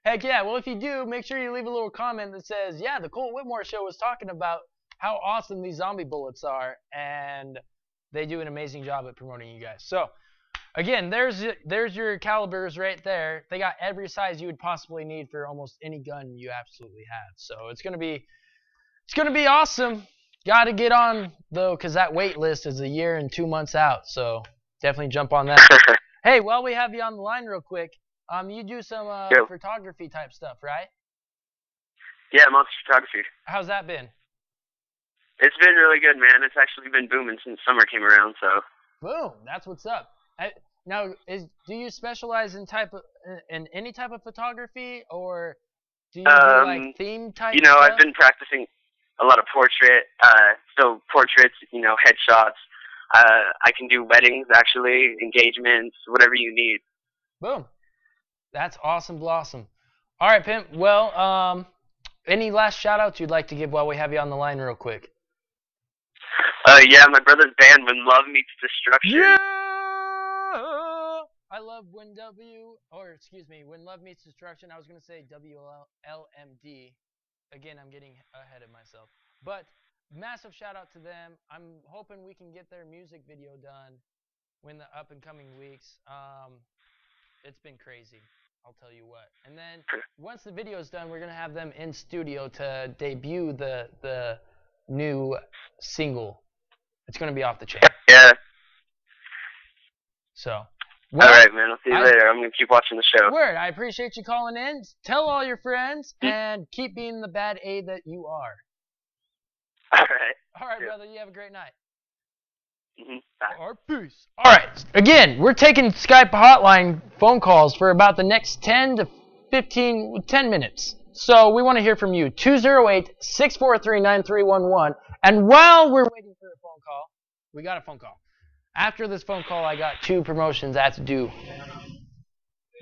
Heck yeah, well if you do, make sure you leave a little comment that says, yeah, the Colt Whitmore show was talking about how awesome these zombie bullets are, and they do an amazing job at promoting you guys. So, again, there's your calibers right there. They got every size you would possibly need for almost any gun you absolutely have. So it's gonna be awesome. Got to get on though, because that wait list is 1 year and 2 months out. So definitely jump on that. Hey, while we have you on the line real quick, you do some photography type stuff, right? Yeah, monster photography. How's that been? It's been really good, man. It's actually been booming since summer came around, so. Boom, that's what's up. Now, do you specialize in any type of photography, or do you do like theme type? You know, stuff? I've been practicing a lot of so portraits, headshots. I can do weddings, actually, engagements, whatever you need. Boom. That's awesome blossom. All right, Pimp. Well, any last shout-outs you'd like to give while we have you on the line real quick? Yeah, my brother's band, When Love Meets Destruction. Yeah! I love When Love Meets Destruction. I was going to say WLMD. Again, I'm getting ahead of myself. But massive shout-out to them. I'm hoping we can get their music video done in the up-and-coming weeks. It's been crazy. I'll tell you what. And then once the video's done, we're going to have them in studio to debut the new single. It's going to be off the chain. Yeah. So. Well, all right, man. I'll see you later. I'm going to keep watching the show. Word. I appreciate you calling in. Tell all your friends and keep being the bad A that you are. All right. All right, brother. You have a great night. Bye. Peace. All right. Again, we're taking Skype hotline phone calls for about the next 10 to 10 minutes. So we want to hear from you. 208-643-9311. And while we're waiting for a phone call, we got a phone call. After this phone call, I got 2 promotions I have to do.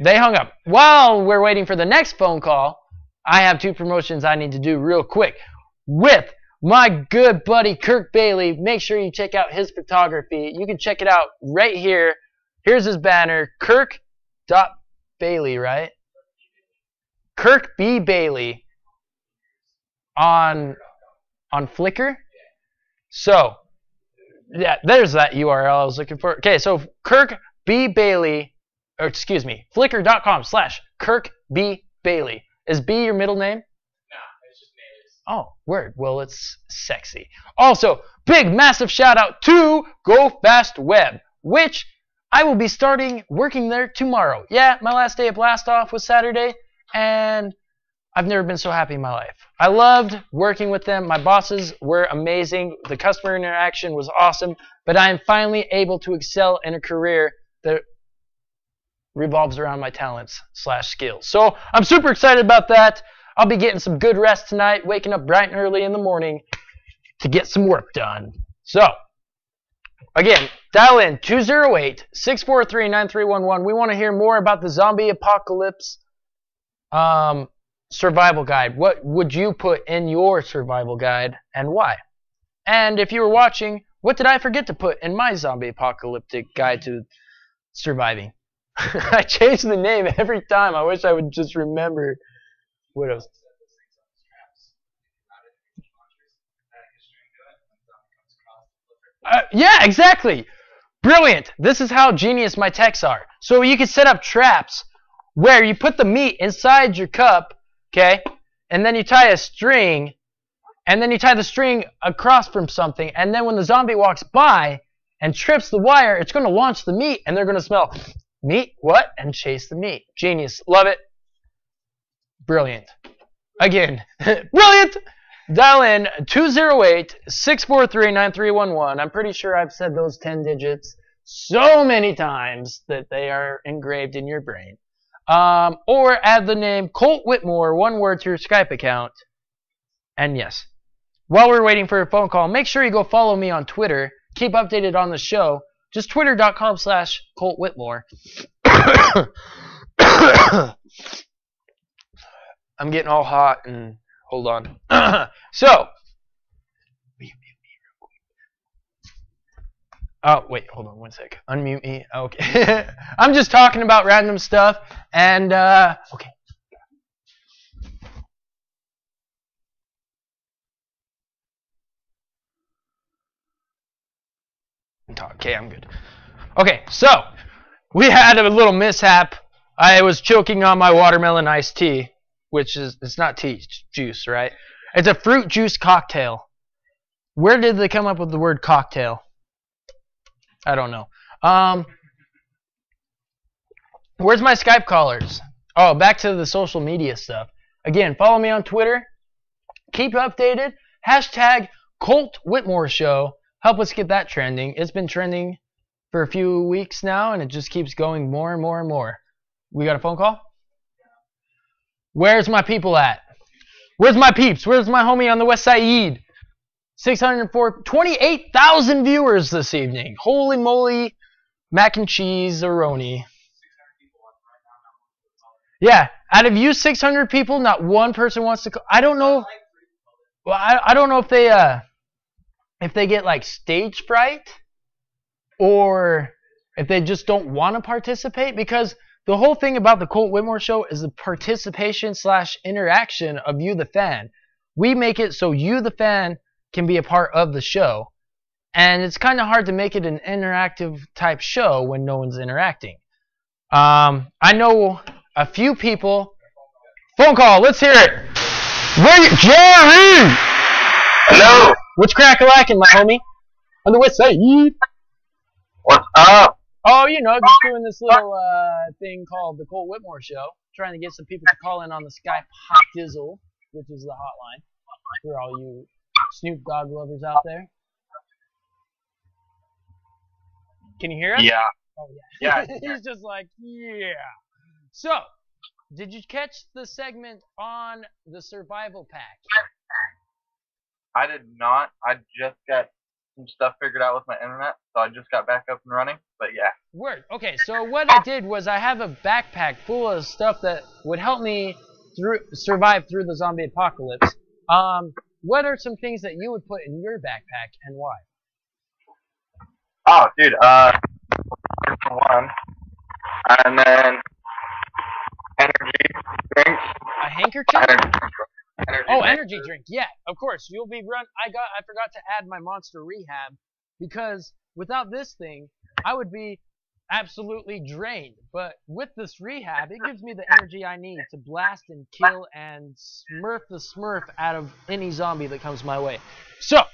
They hung up. While we're waiting for the next phone call, I have 2 promotions I need to do real quick with my good buddy Kirk Bailey. Make sure you check out his photography. You can check it out right here. Here's his banner, Kirk.Bailey, right? Kirk B. Bailey on Flickr. So, yeah, there's that URL I was looking for. Okay, so Kirk B. Bailey, or excuse me, flickr.com/Kirk B. Bailey. Is B your middle name? No, it's just names. Oh, word. Well, it's sexy. Also, big, massive shout out to Go Fast Web, which I will be starting working there tomorrow. Yeah, my last day of Blast Off was Saturday, and I've never been so happy in my life. I loved working with them. My bosses were amazing. The customer interaction was awesome, but I am finally able to excel in a career that revolves around my talents/skills. So I'm super excited about that. I'll be getting some good rest tonight, waking up bright and early in the morning to get some work done. So, again, dial in 208-643-9311. We want to hear more about the zombie apocalypse survival guide. What would you put in your survival guide and why? And if you were watching, what did I forget to put in my zombie apocalyptic guide to surviving? I change the name every time. I wish I would just remember what else. Yeah, exactly. Brilliant. This is how genius my techs are. So you can set up traps where you put the meat inside your cup, okay, and then you tie a string, and then you tie the string across from something, and then when the zombie walks by and trips the wire, it's going to launch the meat, and they're going to smell meat, what? And chase the meat. Genius. Love it. Brilliant. Again, brilliant. Dial in 208-643-9311. I'm pretty sure I've said those 10 digits so many times that they are engraved in your brain. Or add the name Colt Whitmore, one word, to your Skype account. And yes, while we're waiting for a phone call, make sure you go follow me on Twitter. Keep updated on the show. Just twitter.com/Colt Whitmore. I'm getting all hot and hold on. So, oh, wait, hold on one sec. Unmute me. Okay. I'm just talking about random stuff and, okay. Okay, I'm good. Okay, so we had a little mishap. I was choking on my watermelon iced tea, which is, it's not tea, it's juice, right? It's a fruit juice cocktail. Where did they come up with the word cocktail? I don't know. Where's my Skype callers? Oh, back to the social media stuff. Again, follow me on Twitter. Keep updated. Hashtag Colt Whitmore Show. Help us get that trending. It's been trending for a few weeks now, and it just keeps going more and more and more. We got a phone call? Where's my people at? Where's my peeps? Where's my homie on the West Side? 28,000 viewers this evening. Holy moly, mac and cheese aroni. Yeah, out of you 600 people, not one person wants to call. I don't know. Well, I don't know if they get like stage fright or if they just don't want to participate, because the whole thing about the Colt Whitmore Show is the participation/interaction of you, the fan. We make it so you, the fan, can be a part of the show. And it's kind of hard to make it an interactive type show when no one's interacting. I know a few people. Phone call, let's hear it. Jerry! Hello. What's crack-a-lackin', my homie? On the West Side. What's up? Oh, you know, just doing this little thing called the Colt Whitmore Show. Trying to get some people to call in on the Skype Hot Dizzle, which is the hotline for all you Snoop Dogg lovers out there. Can you hear us? Yeah. Oh, yeah. Yeah. He's just like, yeah. So, did you catch the segment on the survival pack? I did not. I just got some stuff figured out with my internet, so I just got back up and running. But yeah. Word. Okay, so what I did was I have a backpack full of stuff that would help me survive through the zombie apocalypse. What are some things that you would put in your backpack and why? Oh, dude. For one, and then energy drinks. A handkerchief? Energy Energy drink. Yeah, of course. You'll be I forgot to add my Monster Rehab because without this thing, I would be absolutely drained. But with this rehab, it gives me the energy I need to blast and kill and smurf the smurf out of any zombie that comes my way. So,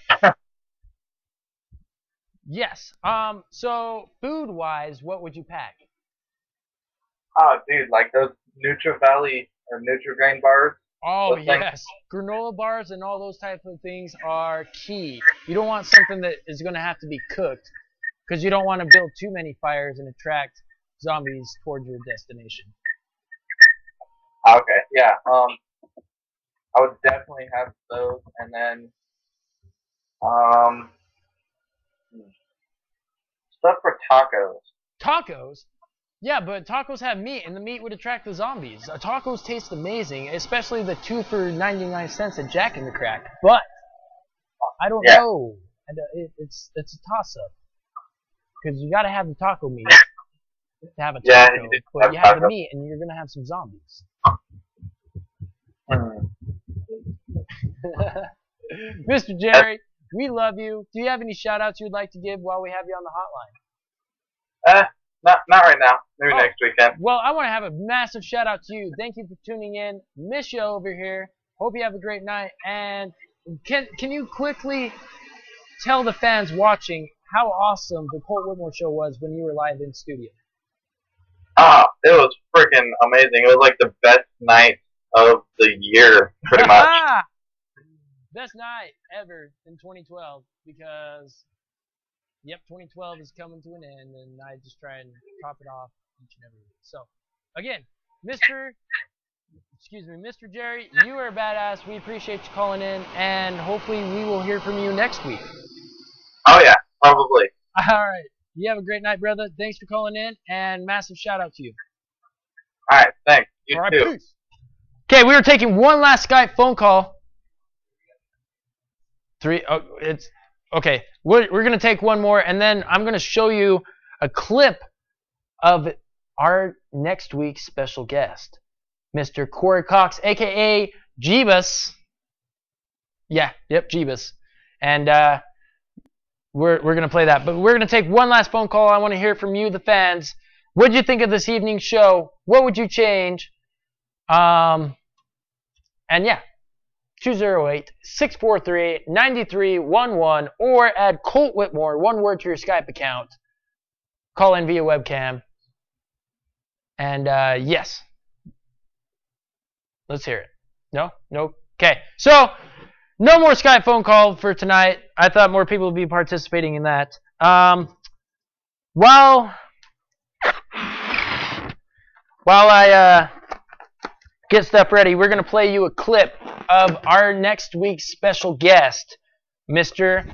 yes. So food-wise, what would you pack? Oh, dude, like those Nutri-Valley or Nutri-Grain bars. Oh, Those things. yes. Granola bars and all those types of things are key. You don't want something that is going to have to be cooked because you don't want to build too many fires and attract zombies towards your destination. Okay, yeah. I would definitely have those, and then stuff for tacos. Tacos? Yeah, but tacos have meat, and the meat would attract the zombies. Tacos taste amazing, especially the 2 for 99 cents at Jack in the Crack. But I don't know. And it's a toss-up because you got to have the taco meat to have a taco, but you have the meat, and you're gonna have some zombies. Mr. Jerry, we love you. Do you have any shout-outs you'd like to give while we have you on the hotline? Not right now. Maybe next weekend. Well, I want to have a massive shout out to you. Thank you for tuning in. Miss you over here. Hope you have a great night. And can you quickly tell the fans watching how awesome the Colt Whitmore show was when you were live in studio? It was freaking amazing. It was like the best night of the year, pretty much. Best night ever in 2012 because, yep, 2012 is coming to an end, and I just try and top it off each and every week. So, again, Mr. Jerry, you are a badass. We appreciate you calling in, and hopefully we will hear from you next week. Oh, yeah, probably. All right. You have a great night, brother. Thanks for calling in, and massive shout-out to you. All right, thanks. You All right, too. peace. Okay, we are taking one last Skype phone call. Okay, we're going to take one more, and then I'm going to show you a clip of our next week's special guest, Mr. Corey Cox, a.k.a. Jeebus. Yeah, yep, Jeebus. And we're going to play that. But we're going to take one last phone call. I want to hear from you, the fans. What did you think of this evening's show? What would you change? And yeah. 208-643-9311 or add Colt Whitmore, one word, to your Skype account. Call in via webcam. And yes. Let's hear it. No? No? Okay. So, no more Skype phone call for tonight. I thought more people would be participating in that. While I get stuff ready, we're going to play you a clip of our next week's special guest, Mr.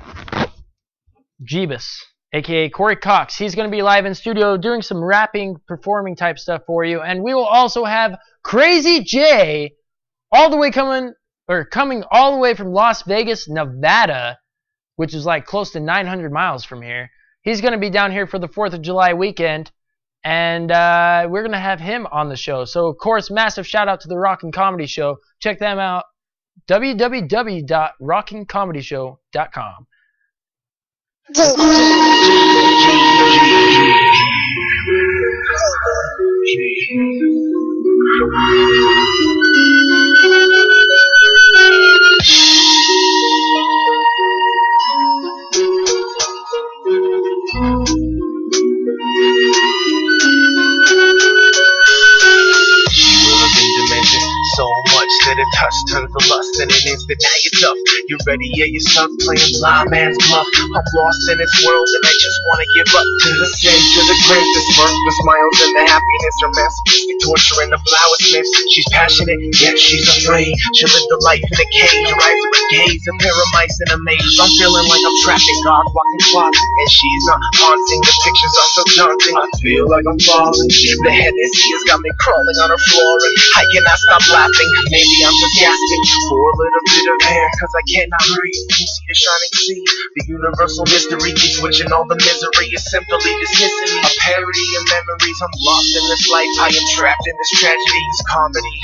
Jeebus, a.k.a. Corey Cox. He's going to be live in studio doing some rapping, performing type stuff for you. And we will also have Crazy J coming all the way from Las Vegas, Nevada, which is like close to 900 miles from here. He's going to be down here for the 4th of July weekend. And we're going to have him on the show. So, of course, massive shout out to the Rockin' Comedy Show. Check them out. www.rockingcomedyshow.com. So much that it touched turns to lust, and it is but now you're tough. You're ready, yeah, you're stuck playing blind man's bluff. I'm lost in this world and I just wanna give up to the sin, to the grin, the smirk, the smiles and the happiness. Her masochistic torture and the flowersmith. She's passionate, yet she's afraid. She'll live the life in a cage, her eyes are a gaze, a pair of mice in a maze. I'm feeling like I'm trapped in God's walking closet, and she's not haunting. The pictures are so daunting. I feel like I'm falling. The Hennessy has got me crawling on her floor, and I cannot stop laughing. Maybe I'm just gasping for a little bit of air, cause I cannot breathe. You see the shining sea, the universal mystery keeps switching all the misery. Is simply dismissing me. A parody of memories. I'm lost in this life. I am trapped in this tragedy. This comedy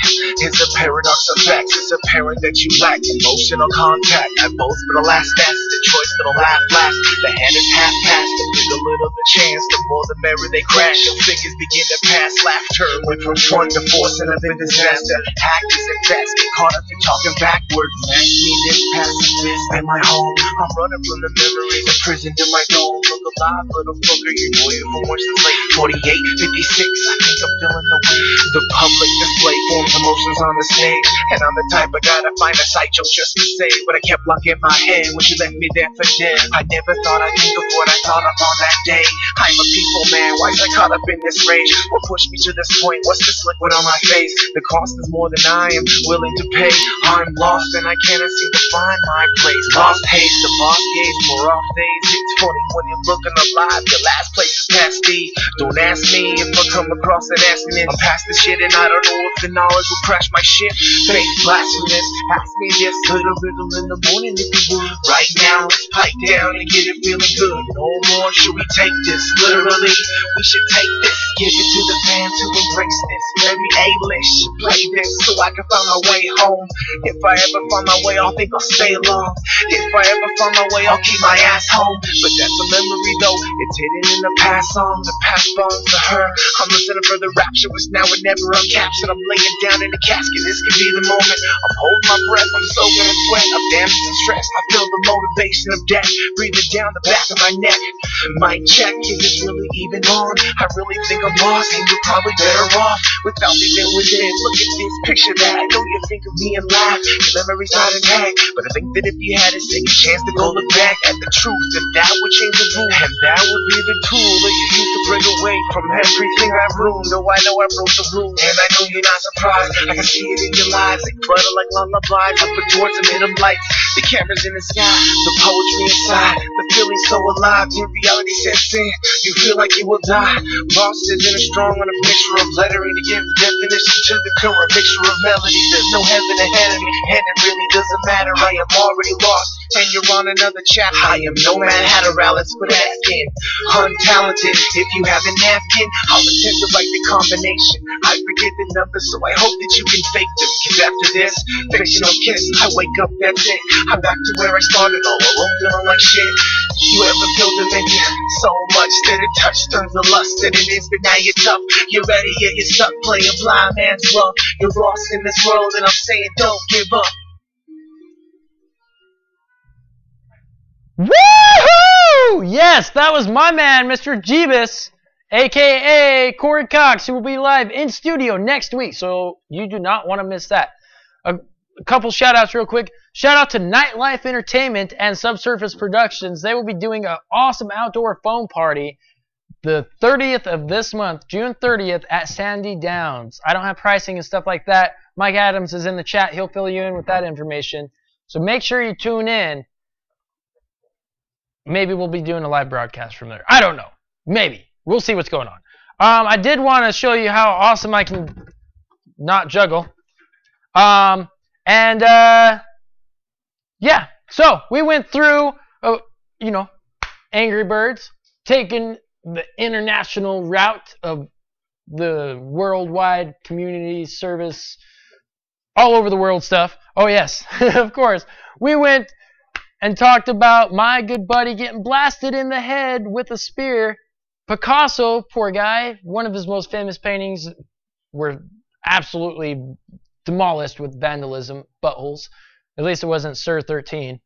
is a paradox of facts. It's apparent that you lack emotional contact. At both, but alas, that's the choice that'll laugh last. The hand is half past. The bigger little the chance, the more the merrier they crash. Your fingers begin to pass. Laughter went from one to force and a big disaster. Actors and vets get caught up in talking backwards. Ask me this, passing this, and my home. I'm running from the memories, imprisoned in my dome. Look alive, little fucker, you know you from worse than late 48, 56. I think I'm feeling the way. The public display forms emotions on the stage, and I'm the type I gotta find a sideshow just to say. But I kept locking my head when she left me there for dead. I never thought I'd think of what I thought of on that day. I'm a peaceful man, why is I caught up in this rage? What pushed me to this point? What's this liquid on my face? The cost is more than I am willing to pay. I'm lost and I cannot seem to find my place. Lost haste, the boss gaze, more off days. It's funny when you're looking alive, your last place is past D. Don't ask me if I come across an accident. I'm past the shit and I don't know if the knowledge will crash my ship. Faith blasphemous, ask me this little riddle in the morning if you would. Right now, let's pipe down and get it feeling good. No more should we take this literally. We should take this, give it to the fans who embrace this. Maybe A-list should play this so I can find my way home. If I ever find my way, I'll think I'll stay long. If I ever find my way, I'll keep my ass home. But that's a memory though, it's hidden in the past song. The past belongs to her. I'm listening for the rapture, it's now or never. I'm captured, I'm laying down in the casket. This could be the moment. I'm holding my breath, I'm soaking in sweat. I'm damaged and stressed, I feel the motivation of death breathing down the back of my neck. Mic check, is this really even on? I really think I'm lost, and you're probably better off without me there within. Look at this, picture that. I know you think of me and laugh. Your memory's not intact, but I think that if you had a second chance to go look back at the truth, then that would change the mood, and that would be the tool that you use to break away from everything I've ruined. Oh, I know I broke the rules, and I know you're not surprised. I can see it in your lives, they flutter like lullabies up towards the middle lights. The cameras in the sky, the poetry inside, the feeling so alive. When reality sets in, you feel like you will die. Lost isn't as strong on a picture of lettering to give definition to the current mixture of melody. There's no heaven ahead of me, and it really doesn't matter. I am already lost, and you're on another chapter. I am no Mad Hatter, Alice, but asking. Untalented, if you have a napkin, I'll attempt to write the combination. I forget the numbers, so I hope that you can fake them. Cause after this fictional kiss, I wake up, that's it. I'm back to where I started, all alone, feeling like shit. You ever feel demented so much that a touch turns to lust, and it is, but now you're tough. You're ready, yeah, you're stuck playing blind man's bluff. You're lost in this world, and I'm saying don't give up. Woohoo! Yes, that was my man, Mr. Jeebus, aka Corey Cox, who will be live in studio next week. So you do not want to miss that. A couple shout outs real quick. Shout out to Nightlife Entertainment and Subsurface Productions. They will be doing an awesome outdoor foam party the 30th of this month, June 30th at Sandy Downs. I don't have pricing and stuff like that. Mike Adams is in the chat. He'll fill you in with that information. So make sure you tune in. Maybe we'll be doing a live broadcast from there. I don't know. Maybe. We'll see what's going on. I did want to show you how awesome I can not juggle. Yeah. So we went through, Angry Birds, taking the international route of the worldwide community service, all over the world stuff. Oh, yes. Of course. We went and talked about my good buddy getting blasted in the head with a spear. Picasso, poor guy, one of his most famous paintings were absolutely demolished with vandalism, buttholes. At least it wasn't Sir 13.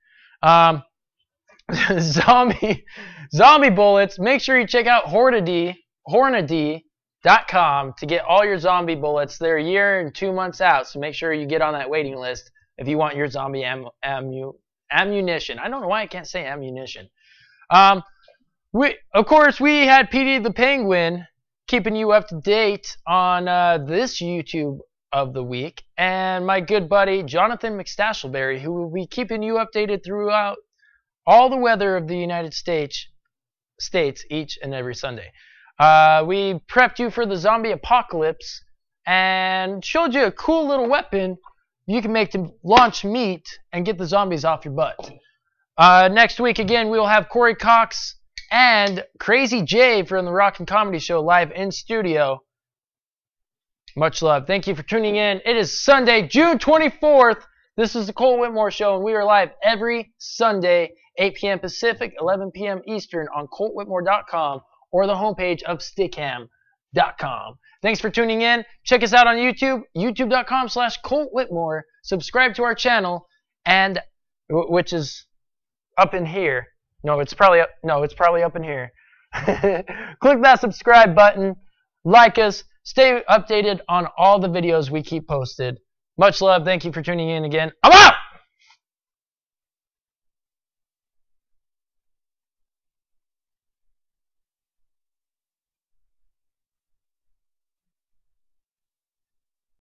Zombie bullets. Make sure you check out Hornady.com to get all your zombie bullets. They're a year and 2 months out, so make sure you get on that waiting list. if you want your zombie ammunition. I don't know why I can't say ammunition. Of course, we had Petey the Penguin keeping you up to date on this YouTube of the week, and my good buddy Jonathan McStashleberry, who will be keeping you updated throughout all the weather of the United States each and every Sunday. We prepped you for the zombie apocalypse and showed you a cool little weapon you can make to launch meat and get the zombies off your butt. Next week, again, we will have Corey Cox and Crazy Jay from the Rock and Comedy Show live in studio. Much love. Thank you for tuning in. It is Sunday, June 24th. This is the Colt Whitmore Show, and we are live every Sunday, 8 p.m. Pacific, 11 p.m. Eastern on ColtWhitmore.com or the homepage of Stickham.com. Thanks for tuning in. Check us out on YouTube, youtube.com/Colt Whitmore. Subscribe to our channel, and which is up in here. No, it's probably up in here. Click that subscribe button. Like us. Stay updated on all the videos we keep posted. Much love. Thank you for tuning in again. I'm out!